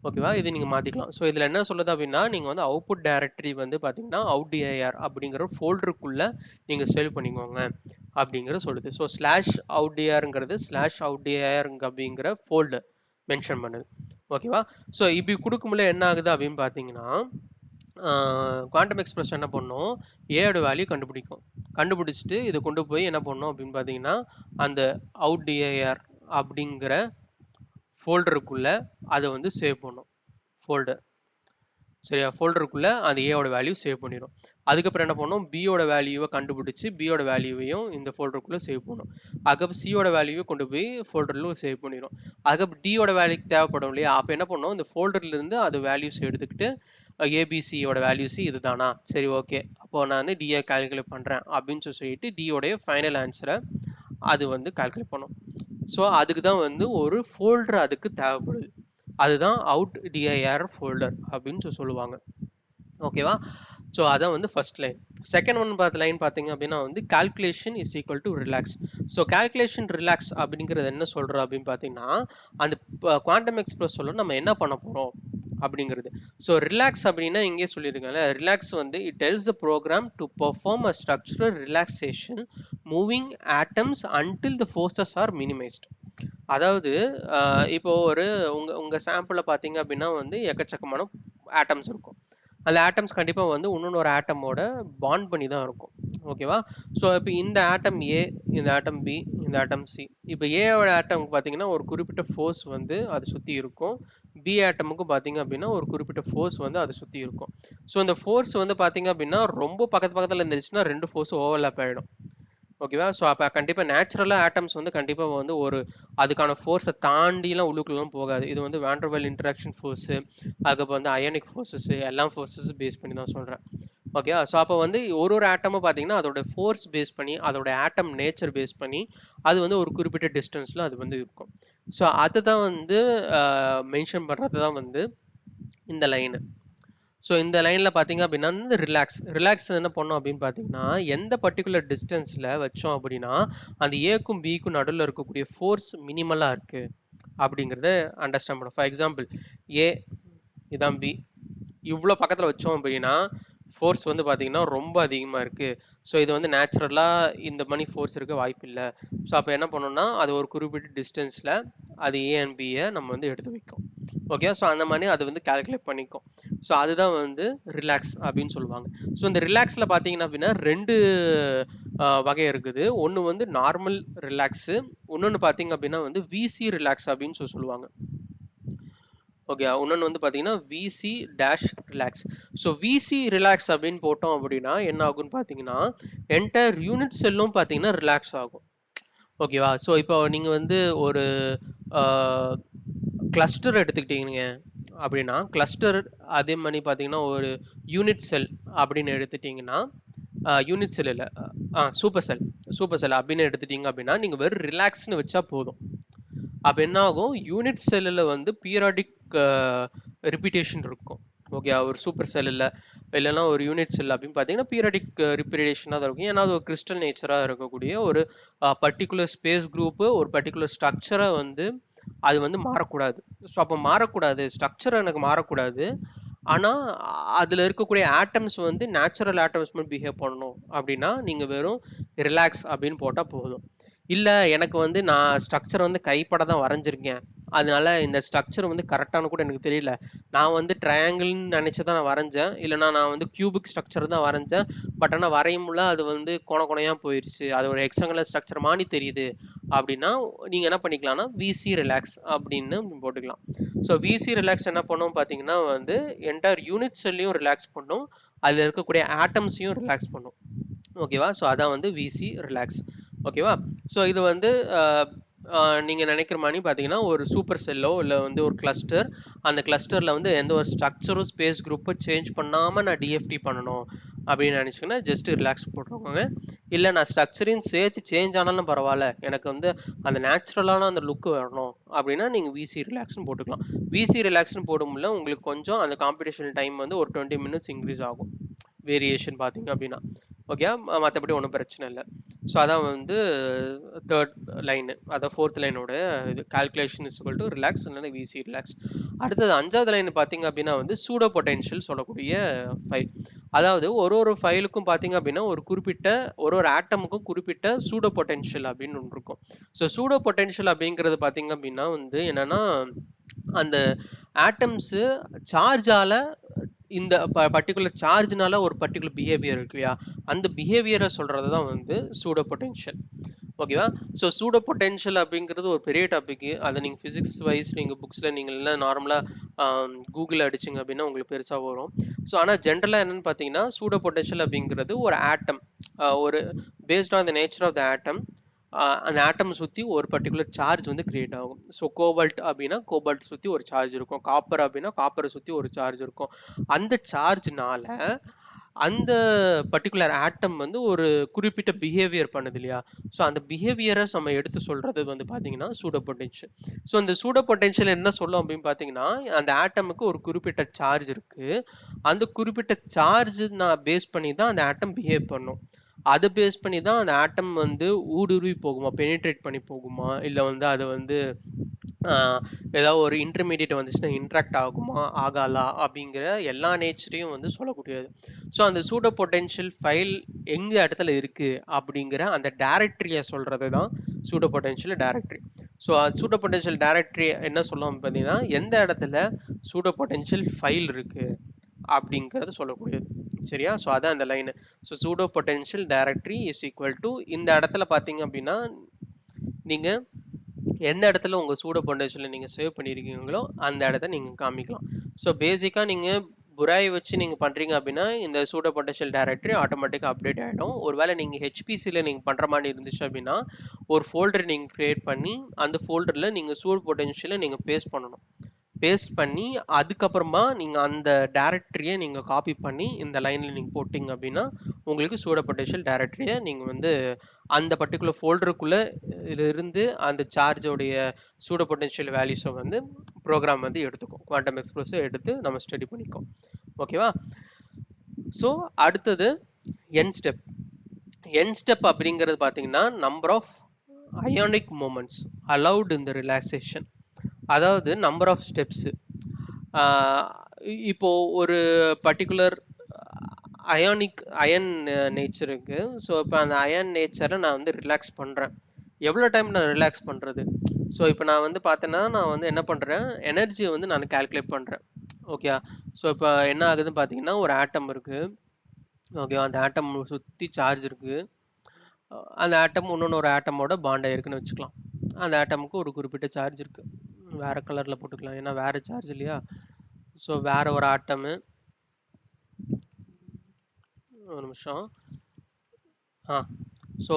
ஓகேவா? இது நீங்க மாத்திக்கலாம். ஸோ இதுல என்ன சொல்லுது அப்படின்னா, நீங்க வந்து அவுட்புட் டைரக்டரி வந்து பார்த்தீங்கன்னா, outdir அப்படிங்கிற ஃபோல்டருக்குள்ள நீங்க சேவ் பண்ணிக்கோங்க அப்படிங்கிற சொல்லுது. ஸோ ஸ்லாஷ் outdirங்கிறது ஸ்லாஷ் outdir அப்படிங்கிற ஃபோல்டர் மென்ஷன் பண்ணுது. ஓகேவா? ஸோ இப்படி குடுக்கும்போது என்ன ஆகுது அப்படின்னு பார்த்தீங்கன்னா, குவாண்டம் எக்ஸ்பிரஸ் என்ன பண்ணும், ஏயோட வேல்யூ கண்டுபிடிக்கும். கண்டுபிடிச்சிட்டு இதை கொண்டு போய் என்ன பண்ணும் அப்படின்னு பார்த்தீங்கன்னா, அந்த outdir அப்படிங்கிற ஃபோல்டருக்குள்ள அதை வந்து சேவ் பண்ணும். ஃபோல்டர் சரியா, ஃபோல்டருக்குள்ள அந்த ஏயோட வேல்யூ சேவ் பண்ணிடும். அதுக்கப்புறம் என்ன பண்ணும், பியோட வேல்யூவை கண்டுபிடிச்சு பியோட வேல்யூவையும் இந்த ஃபோல்டருக்குள்ள சேவ் பண்ணும். அதுக்கப்புறம் சியோட வேல்யூவை கொண்டு போய் ஃபோல்டரில் சேவ் பண்ணிடும். அதுக்கப்புறம் டியோட வேல்யூக்கு தேவைப்படும் இல்லையா, அப்போ என்ன பண்ணும், இந்த ஃபோல்டர்ல இருந்து அது வேல்யூஸ் எடுத்துக்கிட்டு ஏபிசியோட வேல்யூஸ் இதுதானா, சரி ஓகே, அப்போ நான் வந்து டிஏ கால்குலேட் பண்றேன் அப்படின்னு சொல்லிட்டு டியோடைய ஃபைனல் ஆன்சரை அது வந்து கால்குலேட் பண்ணும். ஸோ அதுக்கு தான் வந்து ஒரு ஃபோல்டர் அதுக்கு தேவைப்படுது. அதுதான் outdir ஃபோல்டர் அப்படின்னு சொல்லுவாங்க. ஓகேவா? ஸோ அதான் வந்து first line. Second one line பார்த்தீங்க அப்படின்னா வந்து calculation is equal to relax. So calculation relax அப்படிங்கிறது என்ன சொல்கிறோம் அப்படின்னு பார்த்தீங்கன்னா, அந்த குவாண்டம் எக்ஸ்பிரஸ் சொல்ல நம்ம என்ன பண்ண போகிறோம் அப்படிங்கிறது. ஸோ ரிலாக்ஸ் அப்படின்னா இங்கே சொல்லியிருக்காங்க, ரிலாக்ஸ் வந்து it tells the program to perform a structural relaxation moving atoms until the forces are minimised. அதாவது இப்போ ஒரு உங்க உங்க சாம்பிள பார்த்தீங்க அப்படின்னா வந்து எக்கச்சக்கமான ஆட்டம்ஸ் இருக்கும். அந்த ஆட்டம்ஸ் கண்டிப்பாக வந்து இன்னொன்று ஆட்டமோட பாண்ட் பண்ணி தான் இருக்கும். ஓகேவா? ஸோ இப்போ இந்த ஆட்டம் ஏ, இந்த ஆட்டம் பி, இந்த ஆட்டம் சி. இப்போ ஏவோட ஆட்டமுக்கு பார்த்தீங்கன்னா ஒரு குறிப்பிட்ட ஃபோர்ஸ் வந்து அதை சுற்றி இருக்கும். பி ஆட்டமுக்கு பார்த்தீங்க அப்படின்னா ஒரு குறிப்பிட்ட ஃபோர்ஸ் வந்து அதை சுற்றி இருக்கும். ஸோ இந்த ஃபோர்ஸ் வந்து பார்த்தீங்க அப்படின்னா ரொம்ப பக்கத்தில் இருந்துச்சுன்னா ரெண்டு ஃபோர்ஸ் ஓவர்லாப் ஆகிடும். ஓகேவா? ஸோ அப்போ கண்டிப்பாக நேச்சுரலாக ஆட்டம்ஸ் வந்து கண்டிப்பாக வந்து ஒரு அதுக்கான ஃபோர்ஸை தாண்டிலாம் உள்ளுக்குள்ளலாம் போகாது. இது வந்து வாண்டர்வெல் இன்டராக்ஷன் ஃபோர்ஸு, அதுக்கப்புறம் வந்து அயானிக் ஃபோர்ஸஸ், எல்லா ஃபோர்ஸஸ் பேஸ் பண்ணி தான் சொல்கிறேன். ஓகேவா? ஸோ அப்போ வந்து ஒரு ஆட்டமும் பார்த்தீங்கன்னா அதோட ஃபோர்ஸ் பேஸ் பண்ணி, அதோட ஆட்டம் நேச்சர் பேஸ் பண்ணி அது வந்து ஒரு குறிப்பிட்ட டிஸ்டன்ஸில் அது வந்து இருக்கும். ஸோ அதுதான் வந்து மென்ஷன் பண்ணுறது தான் வந்து இந்த லைனு. ஸோ இந்த லைனில் பார்த்தீங்க அப்படின்னா வந்து ரிலாக்ஸ் என்ன பண்ணோம் அப்படின்னு பார்த்தீங்கன்னா, எந்த பர்டிகுலர் டிஸ்டன்ஸில் வச்சோம் அப்படின்னா அந்த ஏக்கும் பிக்கும் நடுவில் இருக்கக்கூடிய ஃபோர்ஸ் மினிமலாக இருக்குது அப்படிங்கிறத அண்டர்ஸ்டாண்ட் பண்ணும். ஃபார் எக்ஸாம்பிள் ஏ இதான் பி, இவ்வளோ பக்கத்தில் வச்சோம் அப்படின்னா ஃபோர்ஸ் வந்து பார்த்தீங்கன்னா ரொம்ப அதிகமாக இருக்குது. ஸோ இது வந்து நேச்சுரலாக இந்த மணி ஃபோர்ஸ் இருக்க வாய்ப்பு இல்லை. ஸோ அப்போ என்ன பண்ணோம்னா அது ஒரு குறிப்பிட்ட டிஸ்டன்ஸில் அது ஏ அண்ட் பியை நம்ம வந்து எடுத்து வைக்கும். ஓகே, ஸோ அந்த மாதிரி அது வந்து கால்குலேட் பண்ணிக்கும். ஸோ அதுதான் வந்து ரிலாக்ஸ் அப்படின்னு சொல்லுவாங்க. ஸோ இந்த ரிலாக்ஸில் பார்த்தீங்கன்னா அப்படின்னா ரெண்டு வகை இருக்குது. ஒன்று வந்து நார்மல் ரிலாக்ஸு, இன்னொன்று பார்த்தீங்க அப்படின்னா வந்து விசி ரிலாக்ஸ் அப்படின்னு சொல்லுவாங்க. ஓகே, இன்னொன்று வந்து பார்த்தீங்கன்னா VC dash relax. So VC relax அப்படின்னு போட்டோம் அப்படின்னா என்ன ஆகும்னு பார்த்தீங்கன்னா என்டையர் யூனிட் செல்லும் பார்த்தீங்கன்னா ரிலாக்ஸ் ஆகும். ஓகேவா? ஸோ இப்போ நீங்கள் வந்து ஒரு கிளஸ்டர் எடுத்துக்கிட்டீங்க அப்படின்னா கிளஸ்டர் அதே மாதிரி பார்த்தீங்கன்னா ஒரு யூனிட் செல் அப்படின்னு எடுத்துட்டீங்கன்னா யூனிட் செல் இல்லை சூப்பர் செல் அப்படின்னு எடுத்துட்டீங்க அப்படின்னா நீங்கள் வெறும் ரிலாக்ஸ்னு வச்சா போதும். அப்போ என்ன ஆகும், யூனிட் செல்லில் வந்து பீரியாடிக் ரிப்பீட்டேஷன் இருக்கும். ஓகே, ஒரு சூப்பர் செல் இல்லைன்னா ஒரு யூனிட் செல் அப்படின்னு பார்த்தீங்கன்னா பீரியாடிக் ரிப்பீட்டேஷனாக தான் இருக்கும். ஏன்னா அது ஒரு கிறிஸ்டல் நேச்சராக இருக்கக்கூடிய ஒரு பர்டிகுலர் ஸ்பேஸ் குரூப்பு, ஒரு பர்டிகுலர் ஸ்ட்ரக்சரை வந்து அது வந்து மாறக்கூடாது. ஸோ அப்போ மாறக்கூடாது, ஸ்ட்ரக்சர் எனக்கு மாறக்கூடாது, ஆனால் அதில் இருக்கக்கூடிய ஆட்டம்ஸ் வந்து நேச்சுரல் ஆட்டம்ஸ் மாதிரி பிஹேவ் பண்ணணும் அப்படின்னா நீங்கள் வெறும் ரிலாக்ஸ் அப்படின்னு போட்டால் போதும். இல்லை எனக்கு வந்து நான் ஸ்ட்ரக்சர் வந்து கைப்பட தான் வரைஞ்சிருக்கேன், அதனால இந்த ஸ்ட்ரக்சர் வந்து கரெக்டானு கூட எனக்கு தெரியல, நான் வந்து ட்ரையாங்கிள்னு நினச்சி தான் நான் வரைஞ்சேன், இல்லைனா நான் வந்து கியூபிக் ஸ்ட்ரக்சர் தான் வரைஞ்சேன், பட் ஆனால் வரையும்ல அது வந்து கோணையாக போயிடுச்சு, அதோட ஹெக்ஸாகனல் ஸ்ட்ரக்சர் மாதிரி தெரியுது அப்படின்னா நீங்கள் என்ன பண்ணிக்கலாம்னா விசி ரிலாக்ஸ் அப்படின்னு போட்டுக்கலாம். ஸோ விசி ரிலாக்ஸ் என்ன பண்ணும் பார்த்தீங்கன்னா வந்து என்டையர் யூனிட் செல்லையும் ரிலாக்ஸ் பண்ணும், அதில் இருக்கக்கூடிய ஆட்டம்ஸையும் ரிலாக்ஸ் பண்ணும். ஓகேவா? ஸோ அதான் வந்து விசி ரிலாக்ஸ். ஓகேவா? ஸோ இது வந்து நீங்கள் நினைக்கிற மாதிரி பார்த்தீங்கன்னா ஒரு சூப்பர் செல்லோ இல்லை வந்து ஒரு கிளஸ்டர், அந்த கிளஸ்டரில் வந்து எந்த ஒரு ஸ்ட்ரக்சரும் ஸ்பேஸ் குரூப்பை சேஞ்ச் பண்ணாமல் நான் டிஎஃப்டி பண்ணணும் அப்படின்னு நினச்சிங்கன்னா ஜஸ்ட் ரிலாக்ஸ் போட்டுருக்கோங்க. இல்லை நான் ஸ்ட்ரக்சரையும் சேர்த்து சேஞ்ச் ஆனாலும் பரவாயில்ல, எனக்கு வந்து அந்த நேச்சுரலான அந்த லுக்கு வரணும் அப்படின்னா நீங்கள் விசி ரிலாக்ஸ்னு போட்டுக்கலாம். விசி ரிலாக்ஸ்னு போடும்போது உங்களுக்கு கொஞ்சம் அந்த காம்படிஷன் டைம் வந்து ஒரு 20 minutes இன்க்ரீஸ் ஆகும் வேரியேஷன் பார்த்தீங்க அப்படின்னா. ஓகே, மற்றபடி ஒன்றும் பிரச்சனை இல்லை. ஸோ அதான் வந்து தேர்ட் லைனு, அதான் ஃபோர்த் லைனோட இது calculation is equal to relax இல்லைன்னா விசி ரிலாக்ஸ். அடுத்தது 5வது லைன் பார்த்தீங்க அப்படின்னா வந்து சூடோ பொட்டென்ஷியல் சொல்லக்கூடிய ஃபைல். அதாவது ஒரு ஃபைலுக்கும் பார்த்தீங்க அப்படின்னா ஒரு குறிப்பிட்ட ஒரு ஆட்டமுக்கும் குறிப்பிட்ட சூடோ பொட்டென்ஷியல் அப்படின்னு ஒன்று இருக்கும். ஸோ சூடோ பொட்டென்ஷியல் அப்படிங்கிறது பார்த்தீங்க அப்படின்னா வந்து என்னன்னா அந்த ஆட்டம்ஸு சார்ஜால இந்த பர்டிகுலர் சார்ஜ்னால ஒரு பர்டிகுலர் பிஹேவியர் இருக்கு இல்லையா, அந்த பிஹேவியரை சொல்றது தான் வந்து சூடோ பொட்டென்ஷியல். ஓகேவா? ஸோ சூடோ பொட்டென்ஷியல் அப்படிங்கிறது ஒரு பெரிய டாபிக். அதை நீங்கள் ஃபிசிக்ஸ் வைஸ் நீங்கள் புக்ஸில் நீங்கள் எல்லாம் நார்மலாக கூகுளில் அடிச்சிங்க அப்படின்னா உங்களுக்கு பெருசாக வரும். ஸோ ஆனால் ஜென்ரலாக என்னன்னு பார்த்தீங்கன்னா சூடோ பொட்டென்ஷியல் அப்படிங்கிறது ஒரு ஆட்டம், ஒரு based on the nature of the atom, அந்த ஆட்டம் சுற்றி ஒரு பர்டிகுலர் சார்ஜ் வந்து கிரியேட் ஆகும். ஸோ கோபால்ட் அப்படின்னா கோபால்ட் சுற்றி ஒரு சார்ஜ் இருக்கும், காப்பர் அப்படின்னா காப்பரை சுற்றி ஒரு சார்ஜ் இருக்கும். அந்த சார்ஜ்னால அந்த பர்டிகுலர் ஆட்டம் வந்து ஒரு குறிப்பிட்ட பிஹேவியர் பண்ணுது இல்லையா, ஸோ அந்த பிஹேவியரை நம்ம எடுத்து சொல்றது வந்து பார்த்தீங்கன்னா சூடோ பொட்டென்ஷியல். ஸோ அந்த சூடோ பொட்டென்ஷியல் என்ன சொல்லும் அப்படின்னு பார்த்தீங்கன்னா அந்த ஆட்டமுக்கு ஒரு குறிப்பிட்ட சார்ஜ் இருக்கு, அந்த குறிப்பிட்ட சார்ஜ் நான் பேஸ் பண்ணி தான் அந்த ஆட்டம் பிஹேவ் பண்ணும். அதை பேஸ் பண்ணி தான் அந்த ஆட்டம் வந்து ஊடுருவி போகுமா, பெனிட்ரேட் பண்ணி போகுமா, இல்லை வந்து அது வந்து ஏதாவது ஒரு இன்டர்மீடியட் வந்துச்சுன்னா இன்ட்ராக்ட் ஆகுமா ஆகாலா அப்படிங்கிற எல்லா நேச்சரையும் வந்து சொல்லக்கூடியது. ஸோ அந்த சூடோ பொட்டென்ஷியல் ஃபைல் எங்க இடத்துல இருக்கு அப்படிங்கிற அந்த டைரக்டரியை சொல்றது தான் pseudo potential directory. So pseudo potential directory என்ன சொல்லுவோம் பார்த்தீங்கன்னா எந்த இடத்துல சூடோ பொட்டென்ஷியல் ஃபைல் இருக்கு அப்படிங்கிறது சொல்லக்கூடியது. சரியா? ஸோ அதான் அந்த line. So pseudo potential directory is equal to இந்த இடத்துல பார்த்தீங்க அப்படின்னா நீங்க எந்த இடத்துல உங்க சூடோ பொட்டென்ஷியலை நீங்க சேவ் பண்ணியிருக்கீங்களோ அந்த இடத்த நீங்க காமிக்கலாம். ஸோ பேசிக்கா நீங்க புராய் வச்சு நீங்க பண்றீங்க அப்படின்னா இந்த சூடோ பொட்டென்ஷியல் டைரக்டரி ஆட்டோமேட்டிக்கா அப்டேட் ஆகிடும். ஒருவேளை நீங்க ஹெச்பிசியில் நீங்க பண்ற மாதிரி இருந்துச்சு அப்படின்னா ஒரு ஃபோல்டர் நீங்க கிரியேட் பண்ணி அந்த ஃபோல்டர்ல நீங்க சூடோ பொட்டென்ஷியலை நீங்க பேஸ்ட் பண்ணணும். பேஸ்ட் பண்ணி அதுக்கப்புறமா நீங்கள் அந்த டைரக்டரியை நீங்கள் காப்பி பண்ணி இந்த லைனில் நீங்கள் போட்டிங்க அப்படின்னா உங்களுக்கு சூடோ பொட்டென்ஷியல் டைரக்டரியை நீங்கள் வந்து அந்த பர்டிகுலர் ஃபோல்டருக்குள்ளே இருந்து அந்த சார்ஜோடைய சூடோ பொட்டென்ஷியல் வேல்யூஸை வந்து ப்ரோக்ராம் வந்து எடுத்துக்கும், குவாண்டம் எக்ஸ்பிரஸை எடுத்து நம்ம ஸ்டடி பண்ணிக்கோம். ஓகேவா? ஸோ அடுத்தது என் ஸ்டெப். என் ஸ்டெப் அப்படிங்கிறது பார்த்தீங்கன்னா number of ionic movements allowed in the relaxation. அதாவது நம்பர் ஆஃப் ஸ்டெப்ஸு. இப்போ ஒரு பர்டிகுலர் அயன் நேச்சர் இருக்கு. ஸோ இப்போ அந்த அயன் நேச்சரை நான் வந்து ரிலாக்ஸ் பண்ணுறேன். எவ்வளோ டைம் நான் ரிலாக்ஸ் பண்ணுறது? ஸோ இப்போ நான் வந்து பார்த்தேன்னா நான் வந்து என்ன பண்ணுறேன், எனர்ஜியை வந்து நான் கால்குலேட் பண்ணுறேன். ஓகே. ஸோ இப்போ என்ன ஆகுதுன்னு பார்த்தீங்கன்னா ஒரு ஆட்டம் இருக்குது. ஓகே, அந்த ஆட்டம் சுற்றி சார்ஜ் இருக்குது. அந்த ஆட்டம் இன்னொன்று ஒரு ஆட்டமோட பாண்ட் ஆயிருக்குன்னு வச்சுக்கலாம். அந்த ஆட்டமுக்கு ஒரு குறிப்பிட்ட சார்ஜ் இருக்குது, வேறு கலரில் போட்டுக்கலாம் ஏன்னா வேறு சார்ஜ் இல்லையா. ஸோ வேறு ஒரு ஆட்டமு, ஒரு நிமிஷம். ஸோ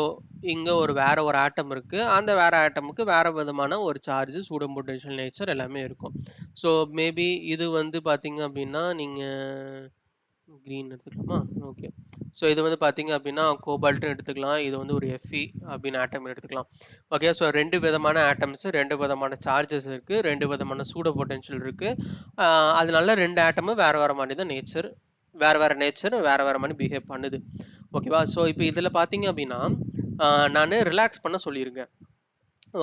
இங்கே வேறு ஒரு ஆட்டம் இருக்குது, அந்த வேறு ஆட்டமுக்கு வேறு விதமான ஒரு சார்ஜ் சூடோ பொட்டென்ஷியல் நேச்சர் எல்லாமே இருக்கும். ஸோ மேபி இது வந்து பார்த்தீங்க அப்படின்னா நீங்கள் க்ரீன் எடுத்துக்கலாமா? ஓகே. ஸோ இது வந்து பார்த்தீங்க அப்படின்னா கோபால்ட்னு எடுத்துக்கலாம், இது வந்து ஒரு எஃப்இ அப்படின்னு ஆட்டம் எடுத்துக்கலாம். ஓகே. ஸோ ரெண்டு விதமான ஆட்டம்ஸ், ரெண்டு விதமான சார்ஜஸ் இருக்குது, ரெண்டு விதமான சூடோ பொட்டென்ஷியல் இருக்குது. அதனால ரெண்டு ஆட்டமும் வேறு வேறு மாதிரி தான் நேச்சர், வேறு நேச்சர் வேறு மாதிரி பிஹேவ் பண்ணுது. ஓகேவா? ஸோ இப்போ இதில் பார்த்தீங்க அப்படின்னா நான் ரிலாக்ஸ் பண்ண சொல்லியிருக்கேன்.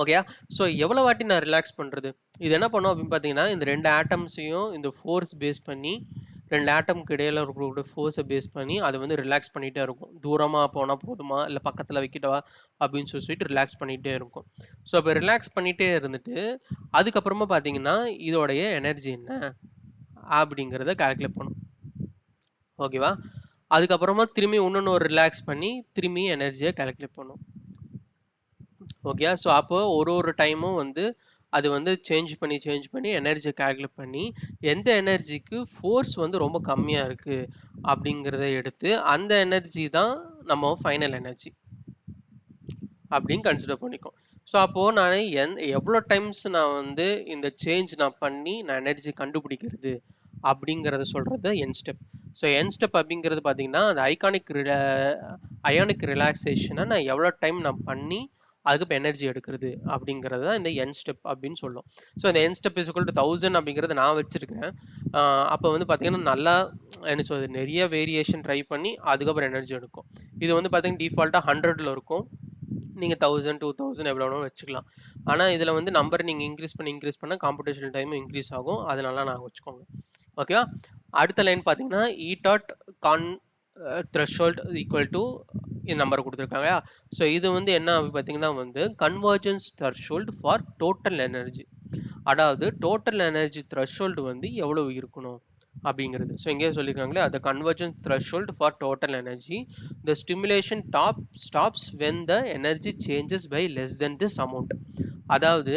ஓகேயா? ஸோ எவ்வளோ வாட்டி நான் ரிலாக்ஸ் பண்ணுறது? இது என்ன பண்ணும் அப்படின்னு பார்த்தீங்கன்னா இந்த ரெண்டு ஆட்டம்ஸையும் இந்த ஃபோர்ஸ் பேஸ் பண்ணி, ரெண்டு ஆட்டமுக்கு இடையில ஒரு ஃபோர்ஸை பேஸ் பண்ணி அதை வந்து ரிலாக்ஸ் பண்ணிகிட்டே இருக்கும். தூரமாக போனால் போதுமா இல்லை பக்கத்தில் வைக்கிட்டவா அப்படின்னு சொல்லிட்டு ரிலாக்ஸ் பண்ணிகிட்டே இருக்கும். ஸோ இப்போ ரிலாக்ஸ் பண்ணிகிட்டே இருந்துட்டு அதுக்கப்புறமா பார்த்தீங்கன்னா இதோடைய எனர்ஜி என்ன அப்படிங்கிறத கால்குலேட் பண்ணும். ஓகேவா? அதுக்கப்புறமா திரும்பி இன்னொன்று ஒரு ரிலாக்ஸ் பண்ணி திரும்பி எனர்ஜியை கால்குலேட் பண்ணும். ஓகே. ஸோ அப்போ ஒரு டைமும் வந்து அது வந்து சேஞ்ச் பண்ணி எனர்ஜியை கால்குலேட் பண்ணி எந்த எனர்ஜிக்கு ஃபோர்ஸ் வந்து ரொம்ப கம்மியாக இருக்குது அப்படிங்கிறத எடுத்து அந்த எனர்ஜி தான் நம்ம ஃபைனல் எனர்ஜி அப்படின்னு கன்சிடர் பண்ணிக்கும். ஸோ அப்போது நான் எவ்வளோ டைம்ஸ் நான் வந்து இந்த சேஞ்ச் நான் பண்ணி நான் எனர்ஜி கண்டுபிடிக்கிறது அப்படிங்கிறத சொல்கிறது என் ஸ்டெப். ஸோ என் ஸ்டெப் அப்படிங்கிறது பார்த்தீங்கன்னா அந்த அயானிக் ரிலாக்ஸேஷனை நான் எவ்வளோ டைம் நான் பண்ணி அதுக்கு இப்போ எனர்ஜி எடுக்கிறது அப்படிங்கிறது தான் இந்த n ஸ்டெப் அப்படின்னு சொல்லும். ஸோ இந்த n step is equal to 1000 அப்படிங்கிறத நான் வச்சிருக்கேன். அப்போ வந்து பார்த்தீங்கன்னா நல்லா என்ன சொல்றது நிறைய வேரியேஷன் ட்ரை பண்ணி அதுக்கப்புறம் எனர்ஜி எடுக்கும். இது வந்து பார்த்தீங்கன்னா டிஃபால்ட்டாக 100ல் இருக்கும். நீங்கள் 1000 2000 எவ்வளோ வேணும் வச்சுக்கலாம். ஆனால் இதில் வந்து நம்பர் நீங்கள் இன்க்ரீஸ் பண்ண காம்படிஷன் டைமும் இன்க்ரீஸ் ஆகும். அதனால நான் வச்சுக்கோங்க. ஓகேவா? அடுத்த லைன் பார்த்தீங்கன்னா e dot con threshold equal to இந்த நம்பர் கொடுத்துருக்காங்க. ஸோ இது வந்து என்ன பார்த்தீங்கன்னா வந்து convergence threshold for total energy. அதாவது டோட்டல் எனர்ஜி த்ரெஷோல்டு வந்து எவ்வளவு இருக்கணும் அப்படிங்கிறது. ஸோ இங்கே சொல்லியிருக்காங்களே the convergence threshold for total energy, the stimulation stops when the energy changes by less than this amount. அதாவது